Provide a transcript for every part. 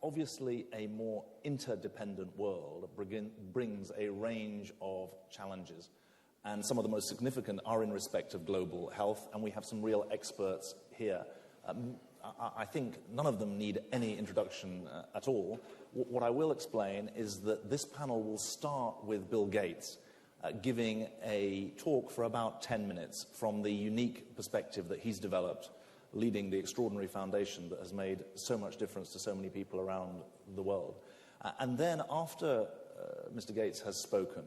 obviously, a more interdependent world brings a range of challenges, and some of the most significant are in respect of global health, and we have some real experts here. I think none of them need any introduction at all. What I will explain is that this panel will start with Bill Gates giving a talk for about 10 minutes from the unique perspective that he's developed leading the extraordinary foundation that has made so much difference to so many people around the world. And then after Mr. Gates has spoken,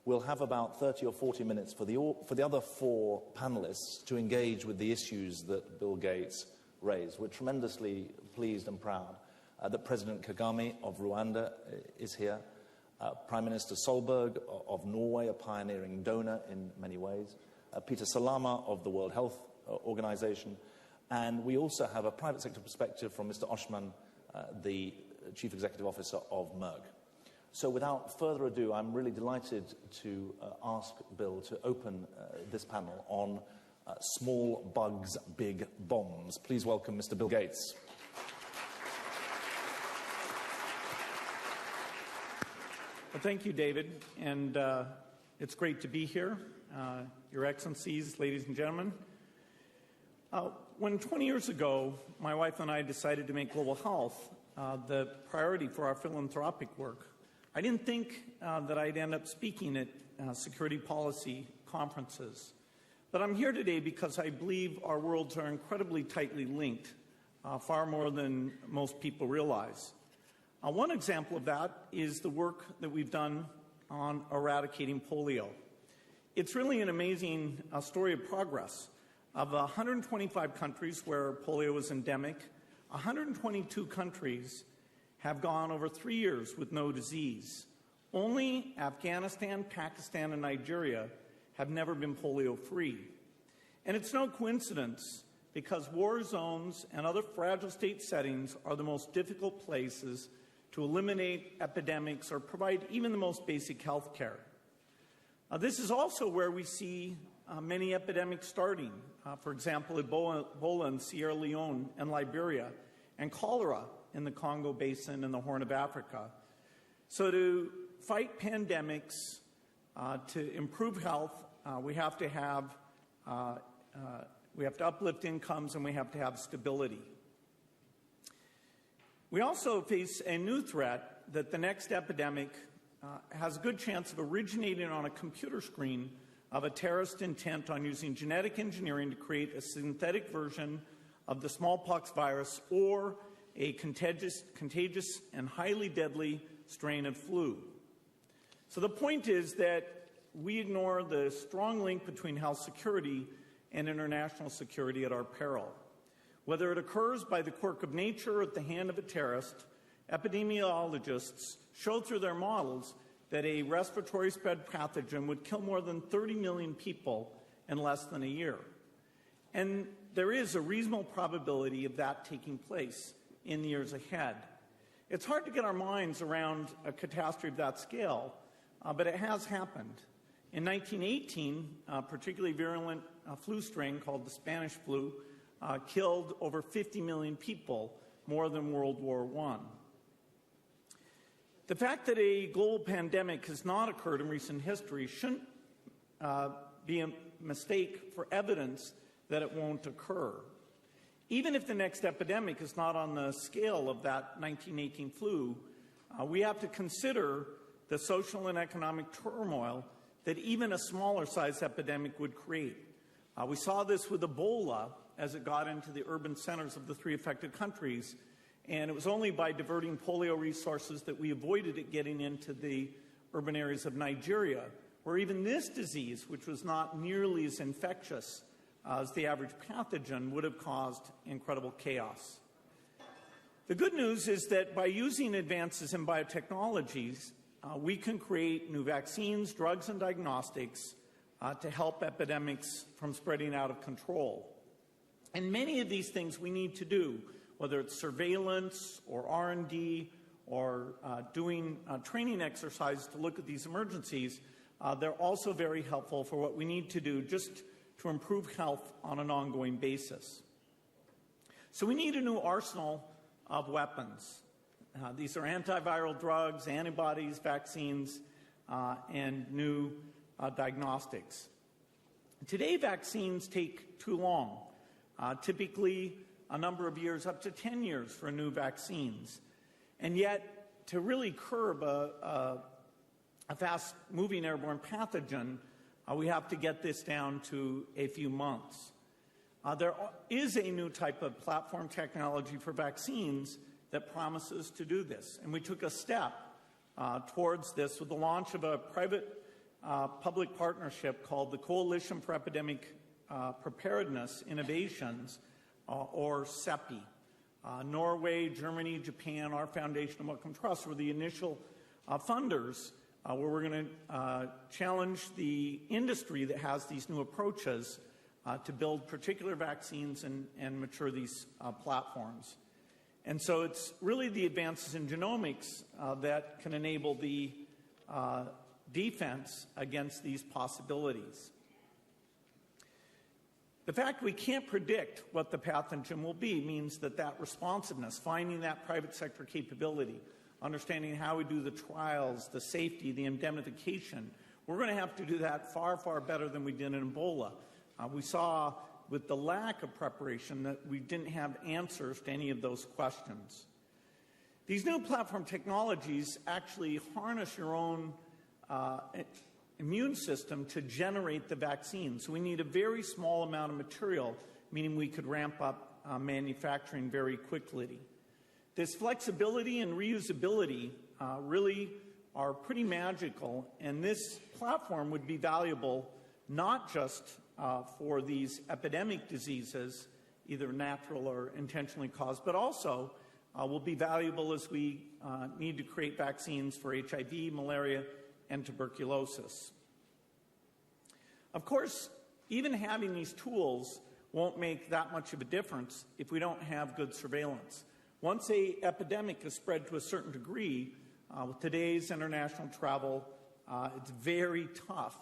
we'll have about 30 or 40 minutes for the other four panelists to engage with the issues that Bill Gates raised. We're tremendously pleased and proud that President Kagame of Rwanda is here, Prime Minister Solberg of Norway, a pioneering donor in many ways, Peter Salama of the World Health Organization, and we also have a private sector perspective from Mr. Oschmann, the Chief Executive Officer of Merck. So without further ado, I'm really delighted to ask Bill to open this panel on small bugs, big bombs. Please welcome Mr. Bill Gates. Well, thank you, David, and it's great to be here. Your Excellencies, ladies and gentlemen. When 20 years ago, my wife and I decided to make global health the priority for our philanthropic work, I didn't think that I'd end up speaking at security policy conferences. But I'm here today because I believe our worlds are incredibly tightly linked, far more than most people realize. One example of that is the work that we've done on eradicating polio. It's really an amazing story of progress. Of 125 countries where polio is endemic, 122 countries have gone over 3 years with no disease. Only Afghanistan, Pakistan, and Nigeria have never been polio-free. And it's no coincidence, because war zones and other fragile state settings are the most difficult places to eliminate epidemics or provide even the most basic health care. This is also where we see many epidemics starting. For example, Ebola in Sierra Leone and Liberia, and cholera in the Congo Basin and the Horn of Africa. So to fight pandemics, to improve health, we have to uplift incomes, and we have to have stability. We also face a new threat that the next epidemic has a good chance of originating on a computer screen of a terrorist intent on using genetic engineering to create a synthetic version of the smallpox virus or a contagious and highly deadly strain of flu. So the point is that we ignore the strong link between health security and international security at our peril. Whether it occurs by the quirk of nature or at the hand of a terrorist, epidemiologists show through their models that a respiratory spread pathogen would kill more than 30 million people in less than a year. And there is a reasonable probability of that taking place in the years ahead. It's hard to get our minds around a catastrophe of that scale, but it has happened. In 1918, a particularly virulent flu strain called the Spanish flu killed over 50 million people, more than World War I. The fact that a global pandemic has not occurred in recent history shouldn't be a mistake for evidence that it won't occur. Even if the next epidemic is not on the scale of that 1918 flu, we have to consider the social and economic turmoil that even a smaller size epidemic would create. We saw this with Ebola as it got into the urban centers of the 3 affected countries, and it was only by diverting polio resources that we avoided it getting into the urban areas of Nigeria, where even this disease, which was not nearly as infectious as the average pathogen, would have caused incredible chaos. The good news is that by using advances in biotechnologies, we can create new vaccines, drugs, and diagnostics to help epidemics from spreading out of control. And many of these things we need to do, whether it's surveillance or R&D or doing training exercises to look at these emergencies, they're also very helpful for what we need to do just to improve health on an ongoing basis. So we need a new arsenal of weapons. These are antiviral drugs, antibodies, vaccines, and new diagnostics. Today, vaccines take too long, typically a number of years, up to 10 years for new vaccines. And yet, to really curb a fast-moving airborne pathogen, we have to get this down to a few months. There is a new type of platform technology for vaccines that promises to do this. And we took a step towards this with the launch of a private-public partnership called the Coalition for Epidemic Preparedness Innovations, or CEPI. Norway, Germany, Japan, our foundation, and Wellcome Trust were the initial funders where we're going to challenge the industry that has these new approaches to build particular vaccines and mature these platforms. And so it's really the advances in genomics that can enable the defense against these possibilities. The fact we can't predict what the pathogen will be means that responsiveness, finding that private sector capability, understanding how we do the trials, the safety, the indemnification, we're going to have to do that far, far better than we did in Ebola. We saw with the lack of preparation that we didn't have answers to any of those questions. These new platform technologies actually harness your own immune system to generate the vaccine. So we need a very small amount of material, meaning we could ramp up manufacturing very quickly. This flexibility and reusability really are pretty magical, and this platform would be valuable not just for these epidemic diseases, either natural or intentionally caused, but also will be valuable as we need to create vaccines for HIV, malaria, and tuberculosis. Of course, even having these tools won't make that much of a difference if we don't have good surveillance. Once an epidemic is spread to a certain degree, with today's international travel, it's very tough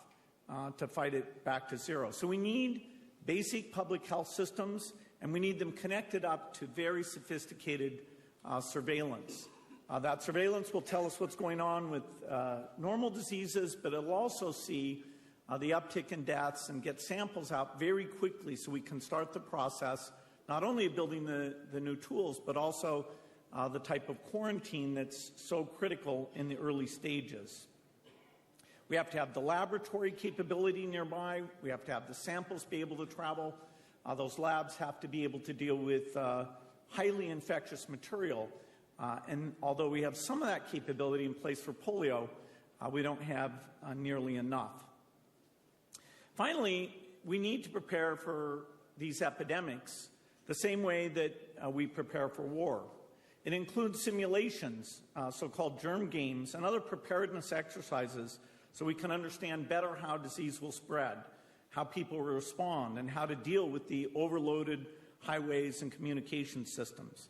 to fight it back to zero. So we need basic public health systems, and we need them connected up to very sophisticated surveillance. That surveillance will tell us what's going on with normal diseases, but it'll also see the uptick in deaths and get samples out very quickly so we can start the process, not only of building the new tools, but also the type of quarantine that's so critical in the early stages. We have to have the laboratory capability nearby. We have to have the samples be able to travel. Those labs have to be able to deal with highly infectious material. And although we have some of that capability in place for polio, we don't have nearly enough. Finally, we need to prepare for these epidemics the same way that we prepare for war. It includes simulations, so-called germ games, and other preparedness exercises so we can understand better how disease will spread, how people will respond, and how to deal with the overloaded highways and communication systems.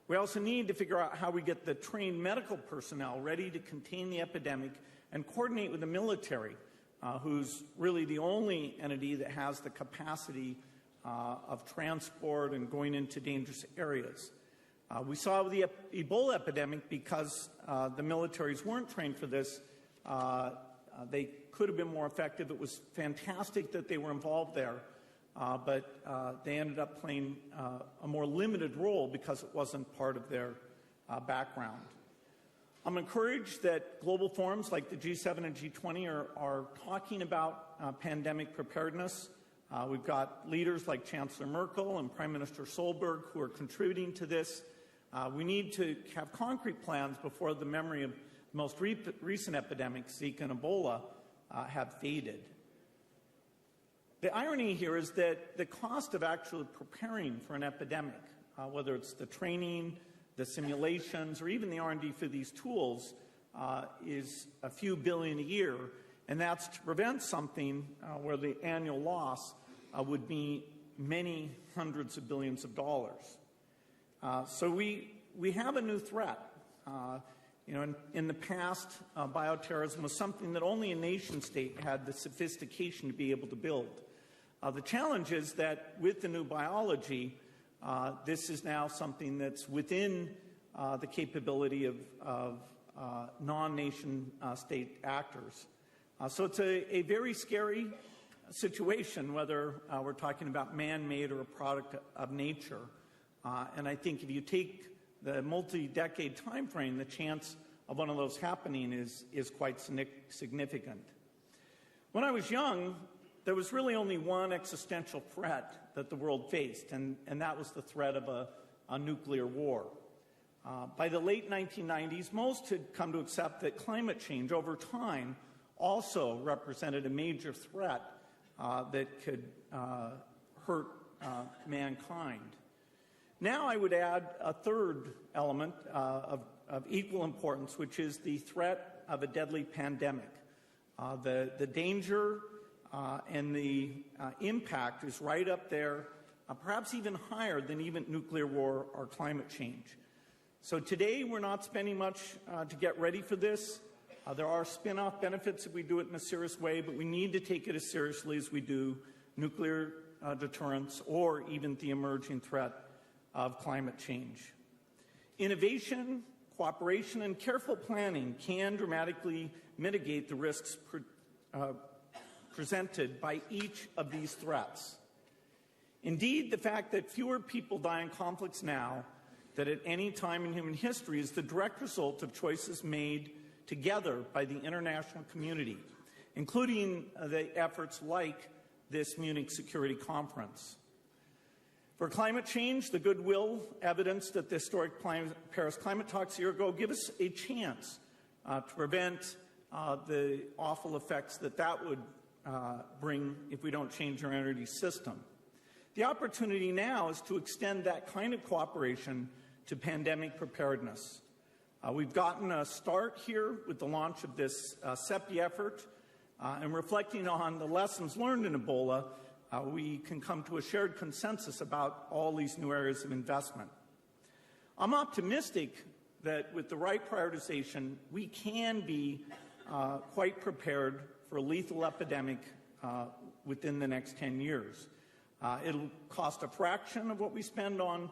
We also need to figure out how we get the trained medical personnel ready to contain the epidemic and coordinate with the military, who's really the only entity that has the capacity of transport and going into dangerous areas. We saw with the Ebola epidemic, because the militaries weren't trained for this, they could have been more effective. It was fantastic that they were involved there, but they ended up playing a more limited role because it wasn't part of their background. I'm encouraged that global forums like the G7 and G20 are talking about pandemic preparedness. We've got leaders like Chancellor Merkel and Prime Minister Solberg who are contributing to this. We need to have concrete plans before the memory of the most recent epidemics, Zika and Ebola, have faded. The irony here is that the cost of actually preparing for an epidemic, whether it's the training, the simulations, or even the R&D for these tools, is a few billion a year, and that's to prevent something where the annual loss would be many hundreds of billions of dollars. So we have a new threat. In the past, bioterrorism was something that only a nation state had the sophistication to be able to build. The challenge is that with the new biology, this is now something that's within the capability of non-nation state actors. So it's a very scary situation, whether we're talking about man-made or a product of nature. And I think if you take the multi-decade time frame, the chance of one of those happening is quite significant. When I was young, there was really only one existential threat that the world faced, and that was the threat of a nuclear war. By the late 1990s, most had come to accept that climate change over time also represented a major threat that could hurt mankind. Now I would add a third element of equal importance, which is the threat of a deadly pandemic. The danger and the impact is right up there, perhaps even higher than even nuclear war or climate change. So today we're not spending much to get ready for this. There are spin-off benefits if we do it in a serious way, but we need to take it as seriously as we do nuclear deterrence or even the emerging threat of climate change. Innovation, cooperation, and careful planning can dramatically mitigate the risks presented by each of these threats. Indeed, the fact that fewer people die in conflicts now than at any time in human history is the direct result of choices made together by the international community, including the efforts like this Munich Security Conference. For climate change, the goodwill evidence that the historic Paris climate talks a year ago give us a chance to prevent the awful effects that would bring if we don't change our energy system. The opportunity now is to extend that kind of cooperation to pandemic preparedness. We've gotten a start here with the launch of this CEPI effort, and reflecting on the lessons learned in Ebola, we can come to a shared consensus about all these new areas of investment. I'm optimistic that with the right prioritization, we can be quite prepared for a lethal epidemic within the next 10 years. It'll cost a fraction of what we spend on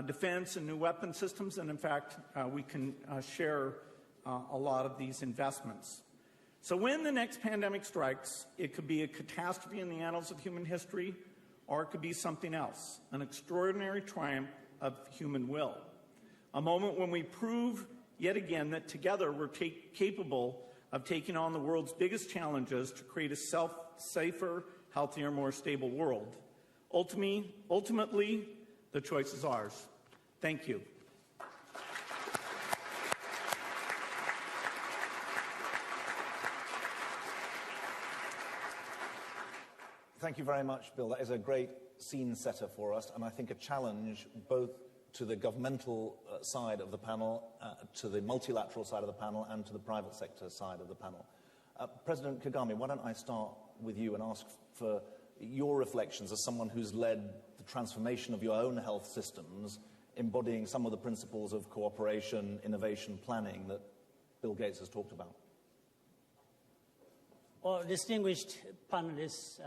defense and new weapon systems, and in fact, we can share a lot of these investments. So when the next pandemic strikes, it could be a catastrophe in the annals of human history, or it could be something else, an extraordinary triumph of human will. A moment when we prove yet again that together we're capable of taking on the world's biggest challenges to create a safer, healthier, more stable world. Ultimately, the choice is ours. Thank you. Thank you very much, Bill. That is a great scene setter for us, and I think a challenge both to the governmental side of the panel, to the multilateral side of the panel, and to the private sector side of the panel. President Kagame, why don't I start with you and ask for your reflections as someone who's led the transformation of your own health systems, embodying some of the principles of cooperation, innovation, planning that Bill Gates has talked about. Well, distinguished panelists,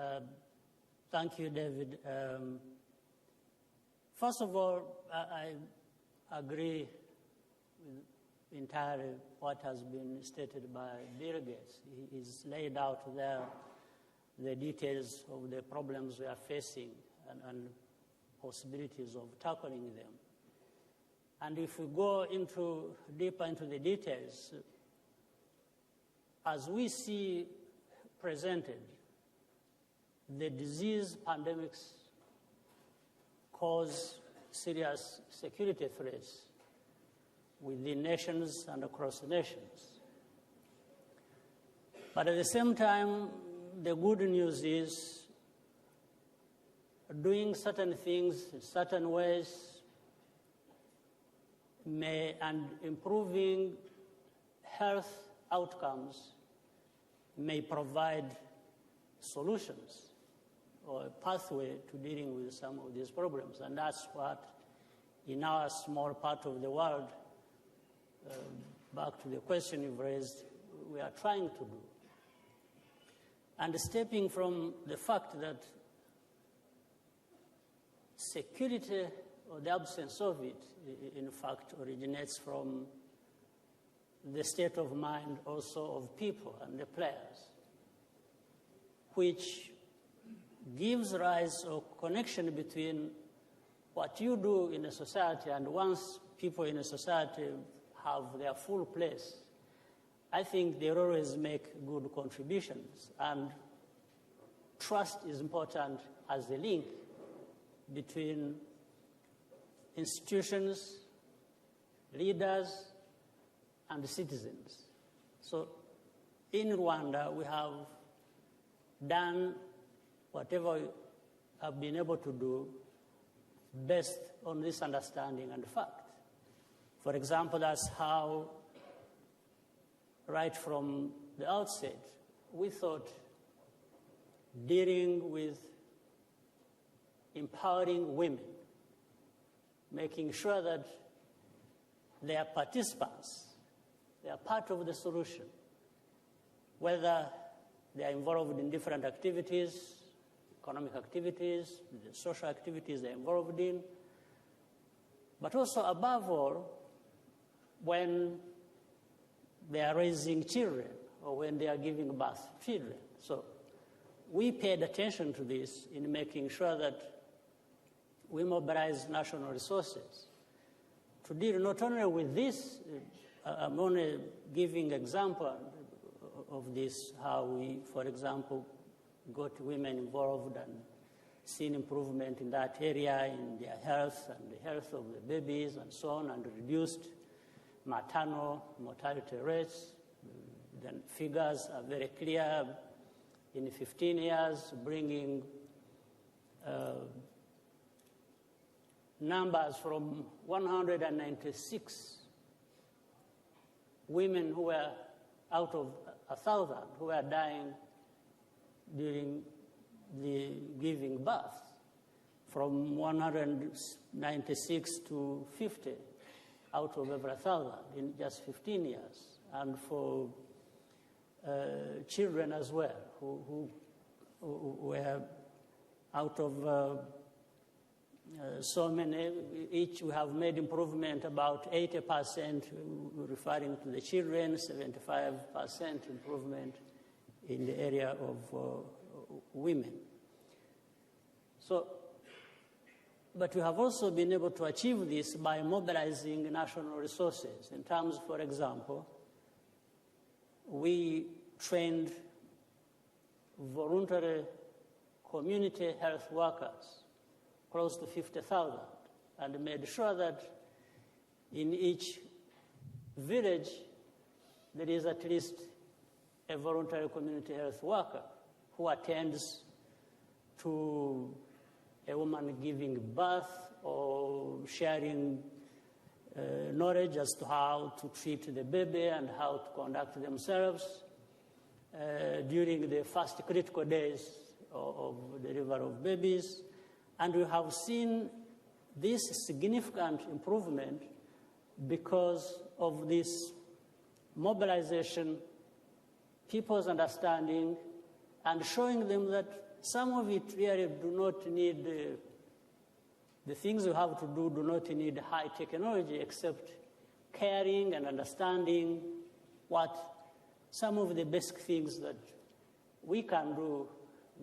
thank you, David. First of all, I agree with entirely what has been stated by Bill Gates. He's laid out there the details of the problems we are facing and possibilities of tackling them. And if we go deeper into the details, as we see presented, the disease pandemics cause serious security threats within nations and across nations. But at the same time, the good news is doing certain things in certain ways and improving health outcomes may provide solutions or a pathway to dealing with some of these problems. And that's what, in our small part of the world, back to the question you've raised, we are trying to do. And stepping from the fact that security or the absence of it, in fact, originates from the state of mind also of people and the players, which gives rise or connection between what you do in a society, and once people in a society have their full place, I think they always make good contributions. And trust is important as a link between institutions, leaders, and citizens. So in Rwanda, we have done whatever we have been able to do based on this understanding and fact. For example, that's how, right from the outset, we thought dealing with empowering women, making sure that they are participants, they are part of the solution, whether they are involved in different activities, economic activities, the social activities they're involved in, but also, above all, when they are raising children or when they are giving birth to children. So we paid attention to this in making sure that we mobilize national resources to deal not only with this. I'm only giving example of this, how we, for example, got women involved and seen improvement in that area, in their health and the health of the babies and so on, and reduced maternal mortality rates. The figures are very clear. In 15 years, bringing numbers from 196 women who were out of 1,000 who were dying during the giving birth, from 196 to 50 out of every 1,000 in just 15 years. And for children as well, who were out of so many, each we have made improvement about 80% referring to the children, 75% improvement in the area of women. So, but we have also been able to achieve this by mobilizing national resources. In terms, for example, we trained voluntary community health workers, close to 50,000, and made sure that in each village there is at least a voluntary community health worker who attends to a woman giving birth or sharing knowledge as to how to treat the baby and how to conduct themselves during the first critical days of delivery of babies. And we have seen this significant improvement because of this mobilization, people's understanding, and showing them that some of it really do not need, the things you have to do not need high technology, except caring and understanding what some of the basic things that we can do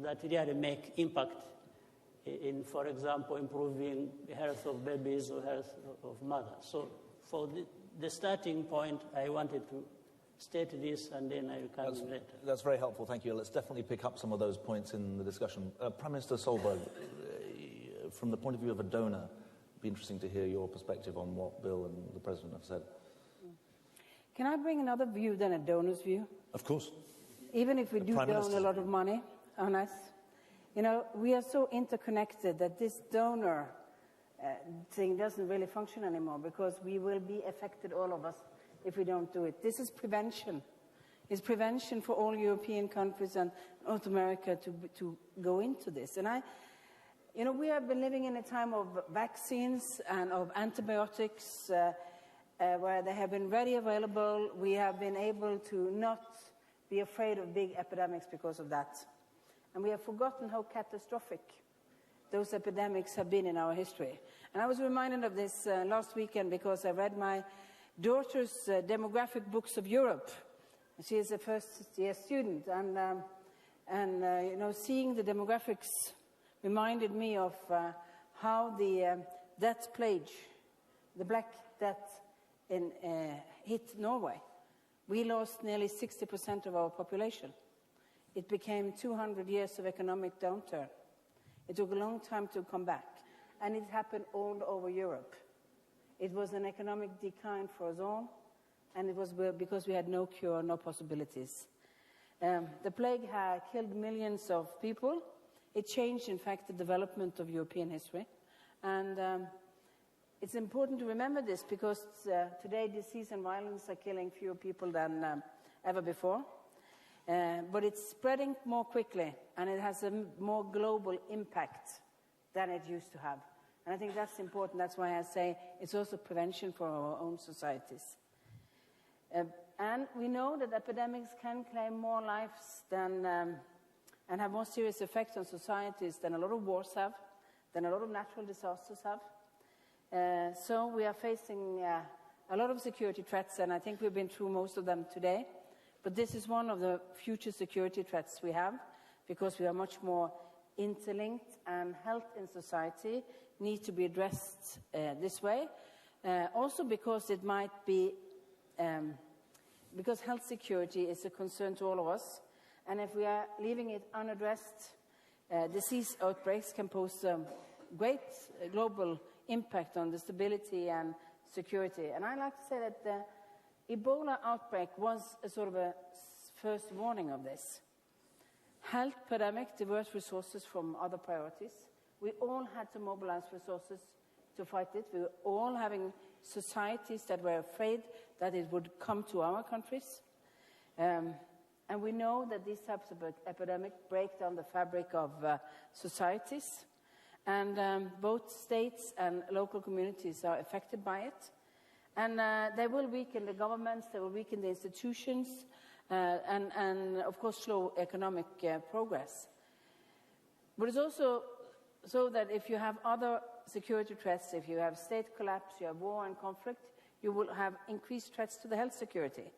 that really make impact in, for example, improving the health of babies or health of mothers. So for the starting point, I wanted to state this, and then I will come in later. That's very helpful, thank you. Let's definitely pick up some of those points in the discussion. Prime Minister Solberg, from the point of view of a donor, it'd be interesting to hear your perspective on what Bill and the President have said. Can I bring another view than a donor's view? Of course. Even if we do donate a lot of money on us, you know, we are so interconnected that this donor thing doesn't really function anymore, because we will be affected, all of us, if we don't do it. This is prevention. It's prevention for all European countries and North America to go into this. And you know, we have been living in a time of vaccines and of antibiotics where they have been ready available. We have been able to not be afraid of big epidemics because of that. And we have forgotten how catastrophic those epidemics have been in our history. And I was reminded of this last weekend because I read my daughter's demographic books of Europe. She is a first-year student, and you know, seeing the demographics reminded me of how the death plague, the Black Death, hit Norway. We lost nearly 60% of our population. It became 200 years of economic downturn. It took a long time to come back, and it happened all over Europe. It was an economic decline for us all, and it was because we had no cure, no possibilities. The plague had killed millions of people. It changed, in fact, the development of European history. And it's important to remember this because today disease and violence are killing fewer people than ever before. But it's spreading more quickly, and it has a more global impact than it used to have. And I think that's important. That's why I say it's also prevention for our own societies. And we know that epidemics can claim more lives than, and have more serious effects on societies than a lot of wars have, than a lot of natural disasters have. So we are facing a lot of security threats, and I think we've been through most of them today. But this is one of the future security threats we have, because we are much more interlinked, and health in society needs to be addressed this way. Also because it might be, because health security is a concern to all of us, and if we are leaving it unaddressed, disease outbreaks can pose great global impact on the stability and security. And I like to say that the Ebola outbreak was a sort of a first warning of this. Health pandemic diverts resources from other priorities. We all had to mobilize resources to fight it. We were all having societies that were afraid that it would come to our countries. And we know that these types of epidemics break down the fabric of societies. And both states and local communities are affected by it. And they will weaken the governments, they will weaken the institutions, and of course slow economic progress. But it's also so that if you have other security threats, if you have state collapse, you have war and conflict, you will have increased threats to the health security.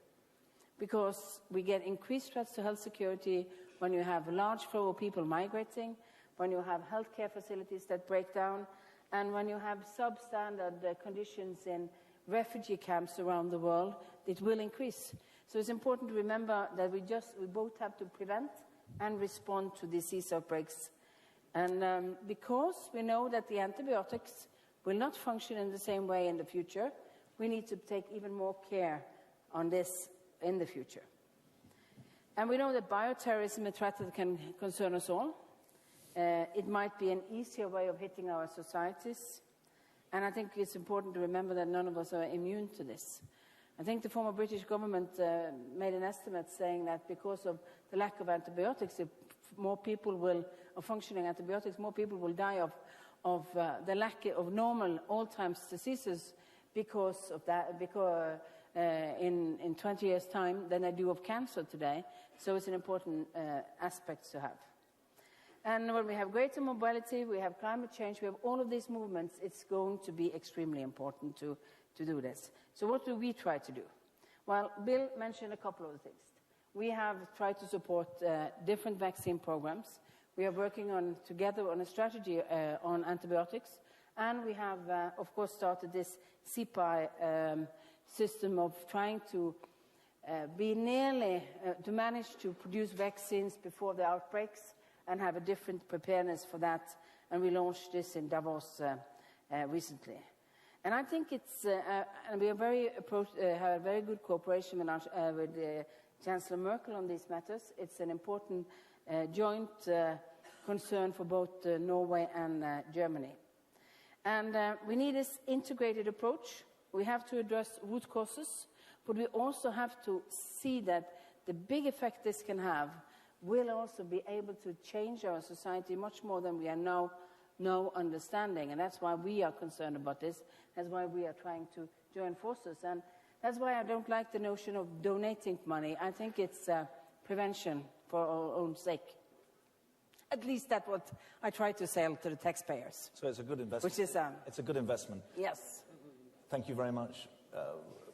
Because we get increased threats to health security when you have a large flow of people migrating, when you have healthcare facilities that break down, and when you have substandard conditions in refugee camps around the world, it will increase. So it's important to remember that we both have to prevent and respond to disease outbreaks. And because we know that the antibiotics will not function in the same way in the future, we need to take even more care on this in the future. And we know that bioterrorism is a threat that can concern us all. It might be an easier way of hitting our societies. And I think it's important to remember that none of us are immune to this. I think the former British government made an estimate saying that because of the lack of antibiotics, if more people will, of functioning antibiotics, more people will die of the lack of normal Alzheimer's diseases because of that, in 20 years' time than they do of cancer today. So it's an important aspect to have. And when we have greater mobility, we have climate change, we have all of these movements, it's going to be extremely important to do this. So what do we try to do? Well, Bill mentioned a couple of things. We have tried to support different vaccine programs. We are working together on a strategy on antibiotics. And we have, of course, started this CPI system of trying to to manage to produce vaccines before the outbreaks and have a different preparedness for that. And we launched this in Davos recently. And I think it's, and we are have a very good cooperation with Chancellor Merkel on these matters. It's an important joint concern for both Norway and Germany. And we need this integrated approach. We have to address root causes, but we also have to see that the big effect this can have will also be able to change our society much more than we are now understanding. And that's why we are concerned about this. That's why we are trying to join forces. And that's why I don't like the notion of donating money. I think it's prevention for our own sake. At least that's what I try to sell to the taxpayers. So it's a good investment. Which is it's a good investment. Yes. Thank you very much,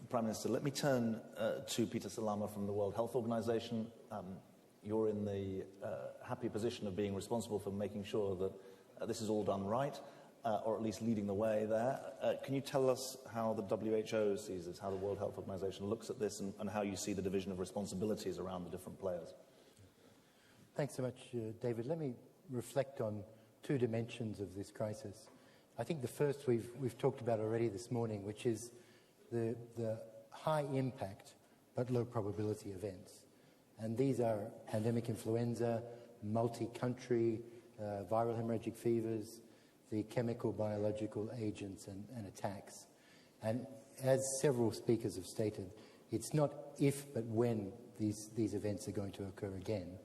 Prime Minister. Let me turn to Peter Salama from the World Health Organization. You're in the happy position of being responsible for making sure that this is all done right, or at least leading the way there. Can you tell us how the WHO sees this, how the World Health Organization looks at this, and how you see the division of responsibilities around the different players? Thanks so much, David. Let me reflect on two dimensions of this crisis. I think the first we've talked about already this morning, which is the high impact but low probability events. And these are pandemic influenza, multi-country viral hemorrhagic fevers, the chemical, biological agents and attacks. And as several speakers have stated, it's not if but when these events are going to occur again.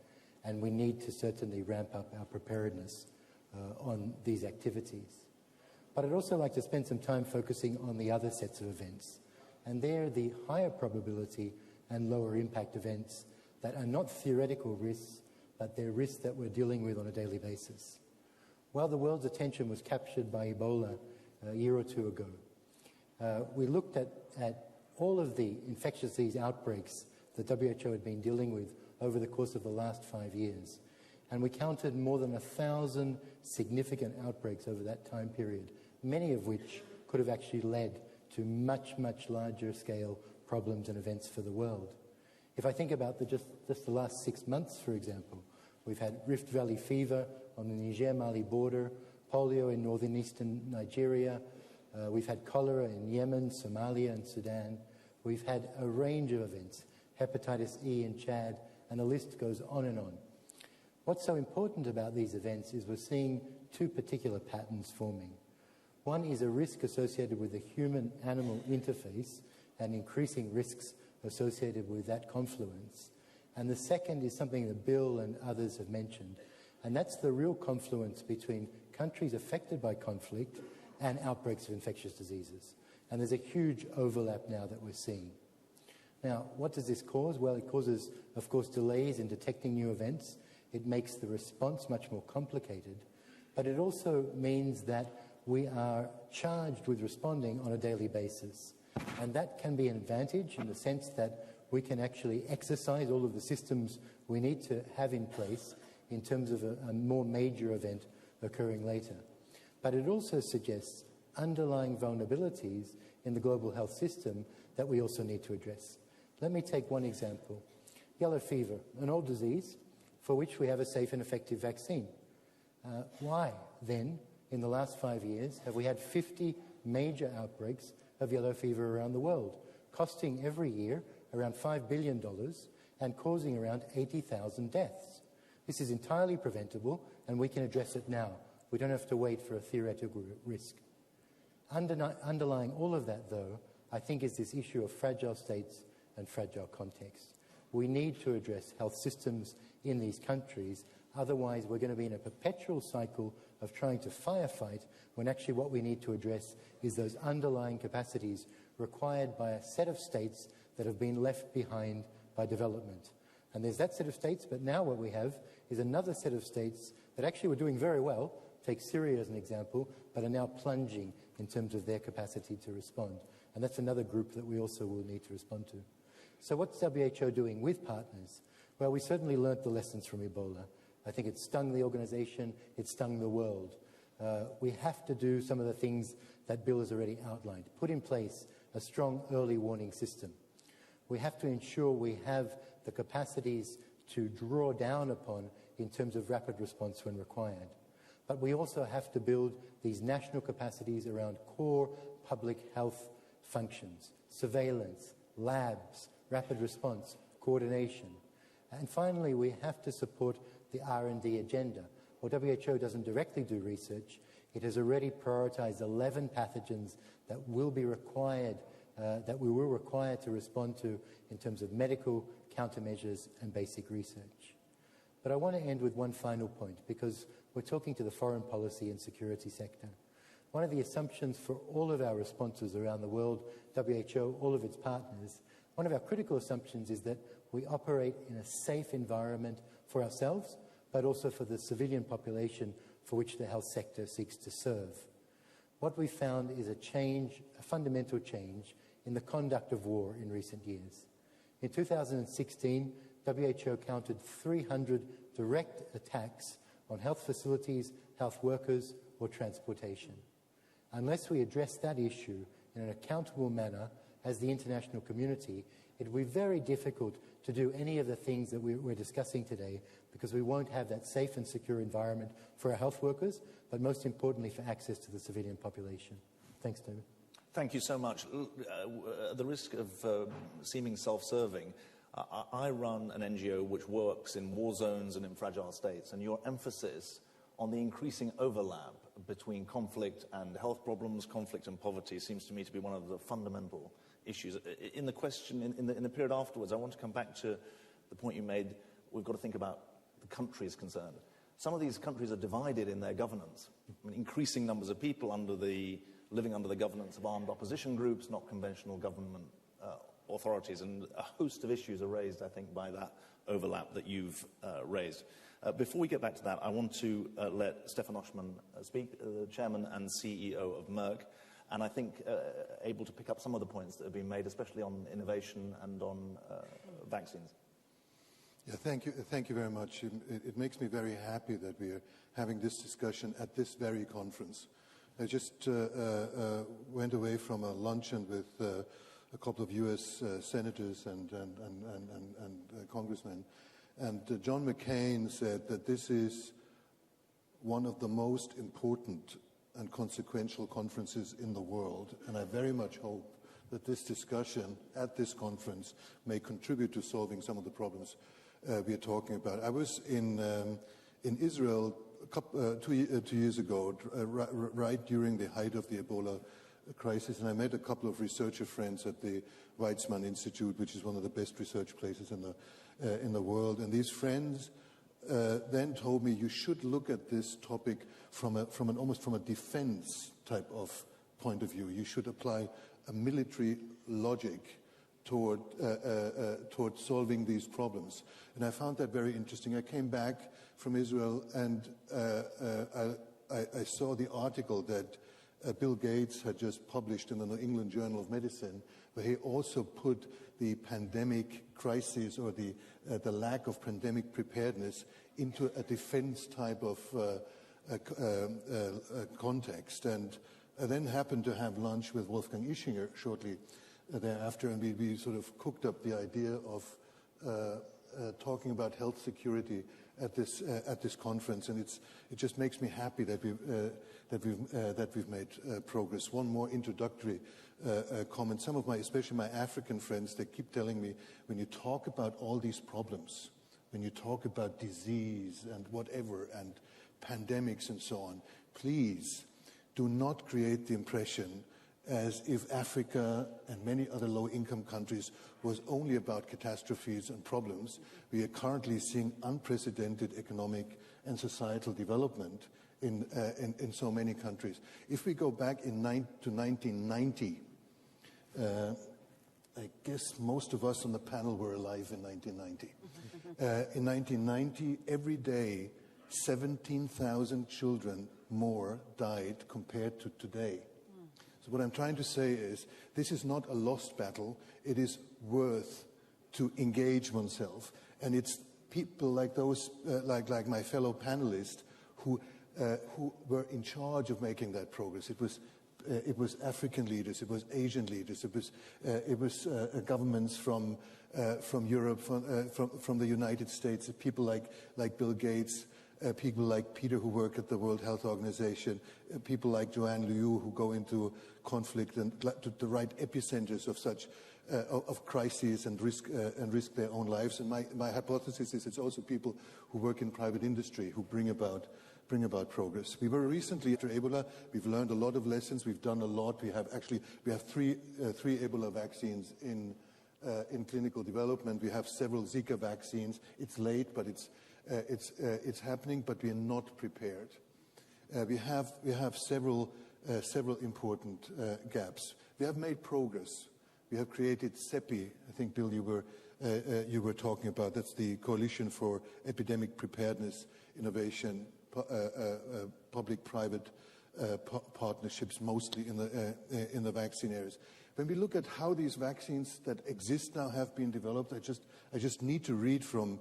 And we need to certainly ramp up our preparedness on these activities. But I'd also like to spend some time focusing on the other sets of events. And they're the higher probability and lower impact events that are not theoretical risks, but they're risks that we're dealing with on a daily basis. While the world's attention was captured by Ebola a year or two ago, we looked at all of the infectious disease outbreaks that WHO had been dealing with over the course of the last 5 years. And we counted more than 1,000 significant outbreaks over that time period, many of which could have actually led to much, much larger scale problems and events for the world. If I think about just the last 6 months, for example, we've had Rift Valley fever on the Niger-Mali border, polio in northern eastern Nigeria, we've had cholera in Yemen, Somalia and Sudan. We've had a range of events, hepatitis E in Chad, and the list goes on and on. What's so important about these events is we're seeing two particular patterns forming. One is a risk associated with the human-animal interface and increasing risks associated with that confluence. And the second is something that Bill and others have mentioned, and that's the real confluence between countries affected by conflict and outbreaks of infectious diseases. And there's a huge overlap now that we're seeing. Now, what does this cause? Well, it causes, of course, delays in detecting new events. It makes the response much more complicated. But it also means that we are charged with responding on a daily basis. And that can be an advantage in the sense that we can actually exercise all of the systems we need to have in place in terms of a more major event occurring later. But it also suggests underlying vulnerabilities in the global health system that we also need to address. Let me take one example. Yellow fever, an old disease for which we have a safe and effective vaccine. Why, then, in the last 5 years, have we had 50 major outbreaks of yellow fever around the world, costing every year around $5 billion and causing around 80,000 deaths? This is entirely preventable, and we can address it now. We don't have to wait for a theoretical risk. Underlying all of that, though, I think is this issue of fragile states and fragile context. We need to address health systems in these countries, otherwise we're going to be in a perpetual cycle of trying to firefight when actually what we need to address is those underlying capacities required by a set of states that have been left behind by development. And there's that set of states, but now what we have is another set of states that actually were doing very well, take Syria as an example, but are now plunging in terms of their capacity to respond. And that's another group that we also will need to respond to. So what's WHO doing with partners? Well, we certainly learnt the lessons from Ebola. I think it stung the organization, it stung the world. We have to do some of the things that Bill has already outlined. Put in place a strong early warning system. We have to ensure we have the capacities to draw down upon in terms of rapid response when required. But we also have to build these national capacities around core public health functions, surveillance, labs, rapid response, coordination. And finally, we have to support the R&D agenda. While WHO doesn't directly do research, it has already prioritized 11 pathogens that will be required, that we will require to respond to in terms of medical countermeasures and basic research. But I want to end with one final point, because we're talking to the foreign policy and security sector. One of the assumptions for all of our responses around the world, WHO, all of its partners, one of our critical assumptions is that we operate in a safe environment for ourselves, but also for the civilian population for which the health sector seeks to serve. What we found is a fundamental change in the conduct of war in recent years. In 2016, WHO counted 300 direct attacks on health facilities, health workers, or transportation. Unless we address that issue in an accountable manner as the international community, it will be very difficult to do any of the things that we're discussing today, because we won't have that safe and secure environment for our health workers, but most importantly for access to the civilian population. Thanks, David. Thank you so much. At the risk of seeming self-serving, I run an NGO which works in war zones and in fragile states, and your emphasis on the increasing overlap between conflict and health problems, conflict and poverty, seems to me to be one of the fundamental issues. In the question, in the period afterwards, I want to come back to the point you made. We've got to think about the countries concerned. Some of these countries are divided in their governance. I mean, increasing numbers of people living under the governance of armed opposition groups, not conventional government authorities, and a host of issues are raised, I think, by that overlap that you've raised. Before we get back to that, I want to let Stefan Oschmann speak, the chairman and CEO of Merck, and I think able to pick up some of the points that have been made, especially on innovation and on vaccines. Yeah, thank you very much. It makes me very happy that we are having this discussion at this very conference. I just went away from a luncheon with a couple of U.S. senators and congressmen, and John McCain said that this is one of the most important and consequential conferences in the world, and I very much hope that this discussion at this conference may contribute to solving some of the problems we are talking about. I was in Israel two years ago, right during the height of the Ebola crisis, and I met a couple of researcher friends at the Weizmann Institute, which is one of the best research places in the world. And these friends then told me you should look at this topic from a defense type of point of view. You should apply a military logic toward solving these problems. And I found that very interesting. I came back from Israel and I saw the article that Bill Gates had just published in the New England Journal of Medicine, where he also put the pandemic crisis or the lack of pandemic preparedness into a defense type of context. And I then happened to have lunch with Wolfgang Ischinger shortly thereafter, and we sort of cooked up the idea of talking about health security at this conference, and it just makes me happy that we've made progress. One more introductory comment. Some of especially my African friends, they keep telling me, when you talk about all these problems, when you talk about disease and whatever and pandemics and so on, please do not create the impression as if Africa and many other low-income countries was only about catastrophes and problems. We are currently seeing unprecedented economic and societal development in so many countries. If we go back to 1990, I guess most of us on the panel were alive in 1990. In 1990, every day, 17,000 children more died compared to today. So what I'm trying to say is, this is not a lost battle. It is worth to engage oneself. And it's people like those, like my fellow panelists, who were in charge of making that progress. It was African leaders, it was Asian leaders, it was governments from Europe, from the United States, people like Bill Gates, people like Peter who work at the World Health Organization, people like Joanne Liu who go into conflict and to the right epicenters of such of crises and risk their own lives. And my hypothesis is it's also people who work in private industry who bring about progress. We were recently after Ebola. We've learned a lot of lessons. We've done a lot. We have three Ebola vaccines in clinical development. We have several Zika vaccines. It's late, but it's happening. But we are not prepared. We have several important gaps. We have made progress. We have created CEPI. I think, Bill, you were talking about. That's the Coalition for Epidemic Preparedness, Innovation, public-private partnerships, mostly in the vaccine areas. When we look at how these vaccines that exist now have been developed, I just need to read from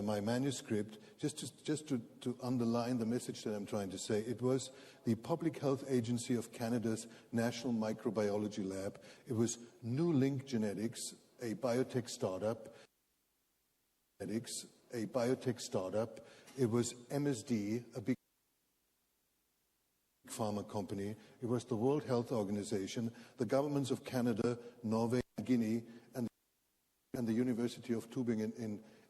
my manuscript just to underline the message that I'm trying to say. It was the Public Health Agency of Canada's National Microbiology Lab. It was New Link Genetics, a biotech startup. It was MSD, a big pharma company. It was the World Health Organization, the governments of Canada, Norway, Guinea, and the University of Tübingen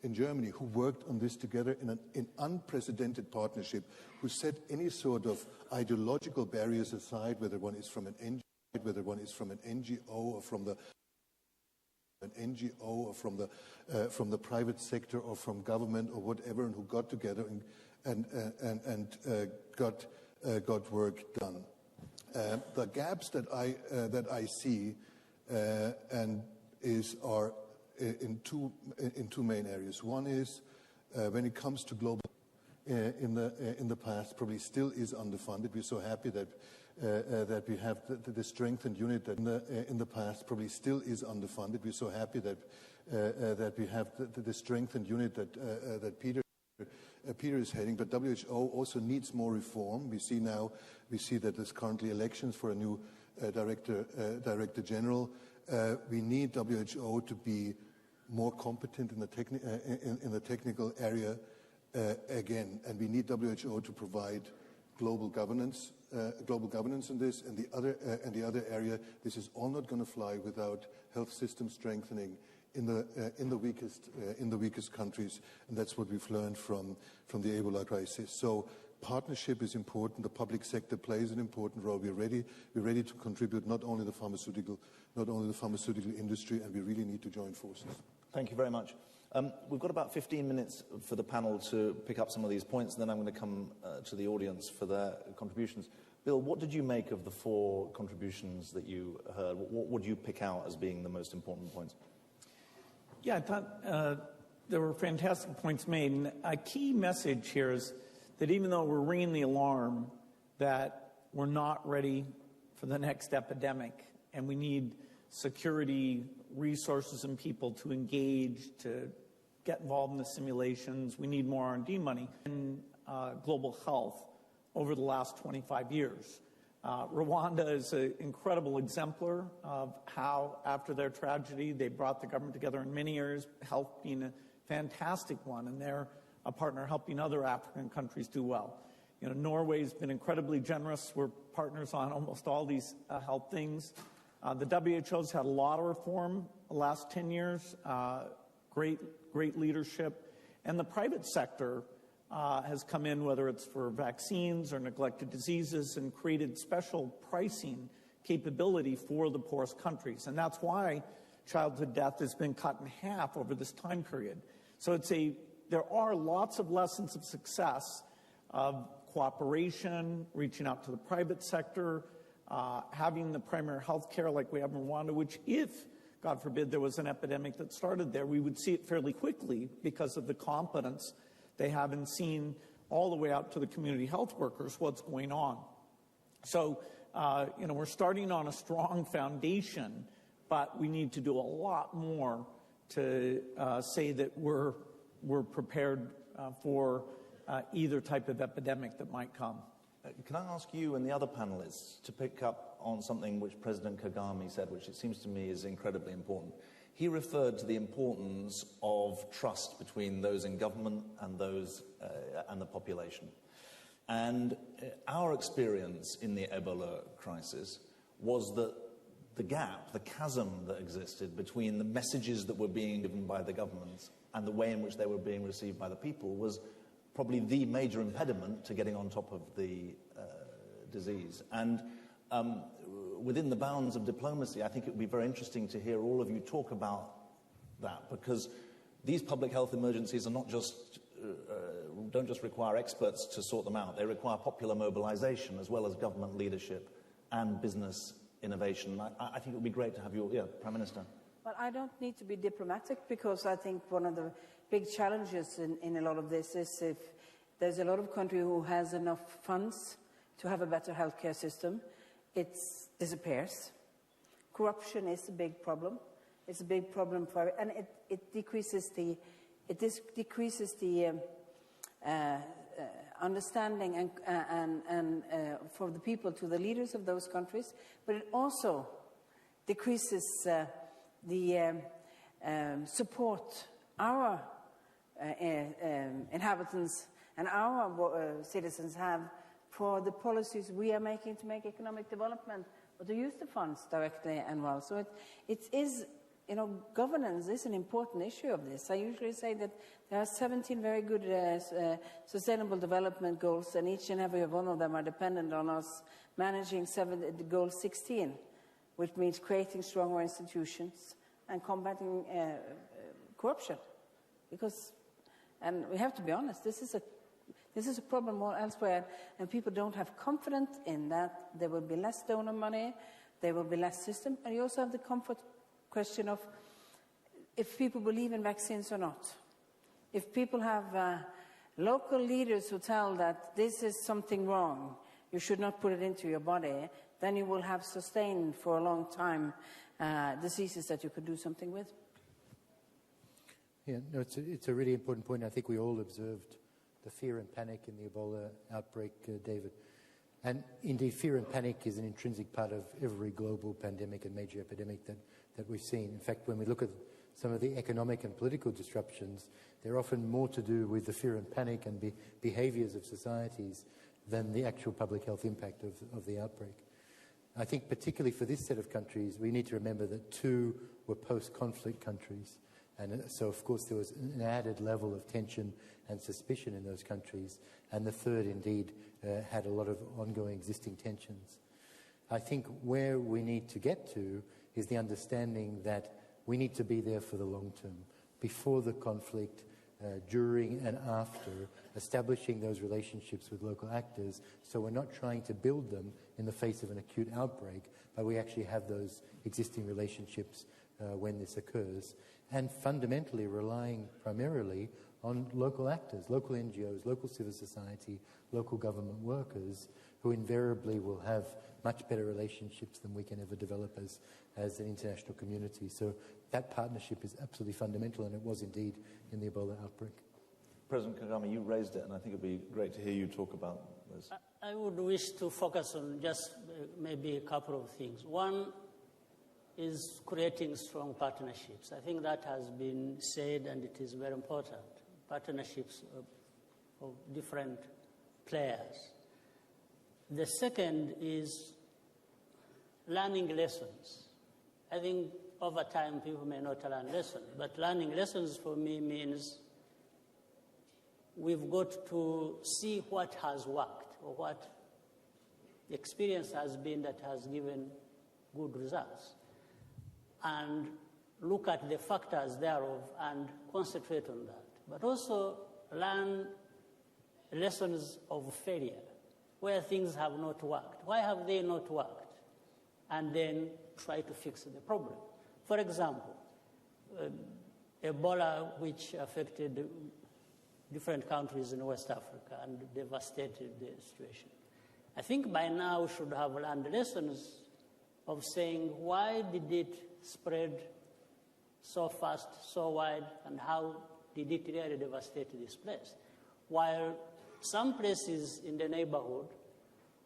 in Germany, who worked on this together in an unprecedented partnership, who set any sort of ideological barriers aside, whether one is from an NGO or from the private sector or from government or whatever, and who got together and got work done. The gaps that I see are in two main areas. One is when it comes to global, in the past probably still is underfunded. We're so happy that we have the strengthened unit that in the past probably still is underfunded. We're so happy that we have the strengthened unit that Peter is heading, but WHO also needs more reform. We see that there's currently elections for a new director general. We need WHO to be more competent in the technical area again, and we need WHO to provide global governance in this. And the other area, this is all not going to fly without health system strengthening in the weakest countries, and that's what we've learned from the Ebola crisis. So partnership is important. The public sector plays an important role. We're ready to contribute, not only the pharmaceutical industry, and we really need to join forces. Thank you very much. We've got about 15 minutes for the panel to pick up some of these points, and then I'm going to come to the audience for their contributions. Bill, what did you make of the 4 contributions that you heard? What would you pick out as being the most important points? Yeah, I thought there were fantastic points made. And a key message here is that even though we're ringing the alarm that we're not ready for the next epidemic, and we need security, resources, and people to engage, to get involved in the simulations, we need more R&D money in global health over the last 25 years. Rwanda is an incredible exemplar of how, after their tragedy, they brought the government together in many areas, health being a fantastic one, and they're a partner helping other African countries do well. You know, Norway's been incredibly generous. We're partners on almost all these health things. The WHO's had a lot of reform the last 10 years, great leadership, and the private sector has come in, whether it's for vaccines or neglected diseases, and created special pricing capability for the poorest countries. And that's why childhood death has been cut in half over this time period. So there are lots of lessons of success of cooperation, reaching out to the private sector, having the primary health care like we have in Rwanda, which if, God forbid, there was an epidemic that started there, we would see it fairly quickly because of the competence they have in seeing all the way out to the community health workers what's going on. So, we're starting on a strong foundation, but we need to do a lot more to say that we're prepared for either type of epidemic that might come. Can I ask you and the other panelists to pick up on something which President Kagame said, which it seems to me is incredibly important? He referred to the importance of trust between those in government and those and the population. And our experience in the Ebola crisis was that the gap, the chasm that existed between the messages that were being given by the governments and the way in which they were being received by the people was probably the major impediment to getting on top of the disease. And within the bounds of diplomacy, I think it would be very interesting to hear all of you talk about that, because these public health emergencies are not just don't just require experts to sort them out. They require popular mobilization as well as government leadership and business innovation. I think it would be great to have you, Prime Minister. Well, I don't need to be diplomatic, because I think one of the big challenges in a lot of this is if there's a lot of country who has enough funds to have a better healthcare system, it disappears. Corruption is a big problem. It's a big problem for, and it decreases the understanding and for the people, to the leaders of those countries, but it also decreases the support our inhabitants and our citizens have for the policies we are making to make economic development, or to use the funds directly and well. So it is, governance is an important issue of this. I usually say that there are 17 very good sustainable development goals, and each and every one of them are dependent on us managing goal 16, which means creating stronger institutions and combating corruption. And we have to be honest, this is a problem more elsewhere, and people don't have confidence in that. There will be less donor money, there will be less system, and you also have the comfort question of if people believe in vaccines or not. If people have local leaders who tell that this is something wrong, you should not put it into your body, then you will have sustained for a long time diseases that you could do something with. Yeah, no, it's a really important point. I think we all observed the fear and panic in the Ebola outbreak, David. And indeed, fear and panic is an intrinsic part of every global pandemic and major epidemic that we've seen. In fact, when we look at some of the economic and political disruptions, they're often more to do with the fear and panic and behaviors of societies than the actual public health impact of the outbreak. I think particularly for this set of countries, we need to remember that 2 were post-conflict countries. And so, of course, there was an added level of tension and suspicion in those countries. And the third, indeed, had a lot of ongoing existing tensions. I think where we need to get to is the understanding that we need to be there for the long term, before the conflict, during and after, establishing those relationships with local actors, so we're not trying to build them in the face of an acute outbreak, but we actually have those existing relationships when this occurs, and fundamentally relying primarily on local actors, local NGOs, local civil society, local government workers, who invariably will have much better relationships than we can ever develop as an international community. So that partnership is absolutely fundamental, and it was indeed in the Ebola outbreak. President Kagame, you raised it, and I think it would be great to hear you talk about this. I would wish to focus on just maybe a couple of things. One is creating strong partnerships. I think that has been said, and it is very important. Partnerships of different players. The second is learning lessons. I think over time people may not learn lessons, but learning lessons for me means we've got to see what has worked, or what the experience has been that has given good results, and look at the factors thereof and concentrate on that. But also learn lessons of failure, where things have not worked. Why have they not worked? And then try to fix the problem. For example, Ebola, which affected different countries in West Africa and devastated the situation. I think by now we should have learned lessons of saying, why did it spread so fast, so wide, and how did it really devastate this place? While some places in the neighborhood,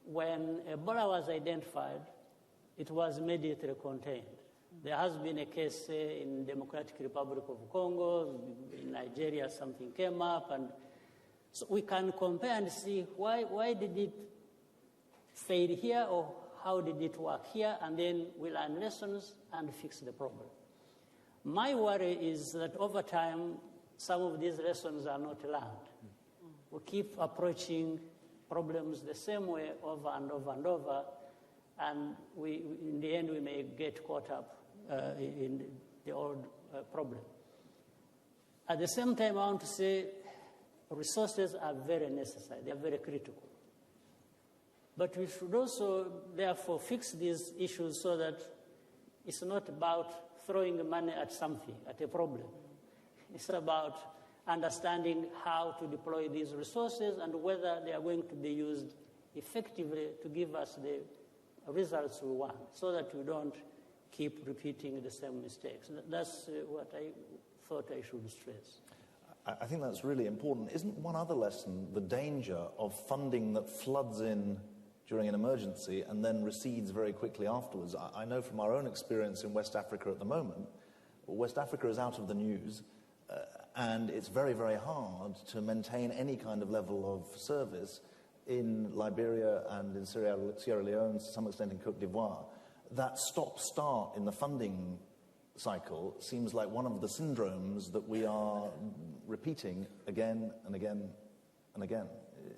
when Ebola was identified, it was immediately contained. There has been a case in Democratic Republic of Congo, in Nigeria something came up, and so we can compare and see why did it fail here, or how did it work here, and then we learn lessons and fix the problem. My worry is that over time, some of these lessons are not learned. We keep approaching problems the same way over and over and over, and in the end we may get caught up in the old problem. At the same time, I want to say resources are very necessary. They are very critical. But we should also, therefore, fix these issues so that it's not about throwing money at something, at a problem. It's about understanding how to deploy these resources and whether they are going to be used effectively to give us the results we want, so that we don't keep repeating the same mistakes. That's what I thought I should stress. I think that's really important. Isn't one other lesson the danger of funding that floods in during an emergency and then recedes very quickly afterwards? I know from our own experience in West Africa at the moment, West Africa is out of the news, and it's very, very hard to maintain any kind of level of service in Liberia and in Sierra Leone, to some extent in Côte d'Ivoire. That stop-start in the funding cycle seems like one of the syndromes that we are repeating again and again and again.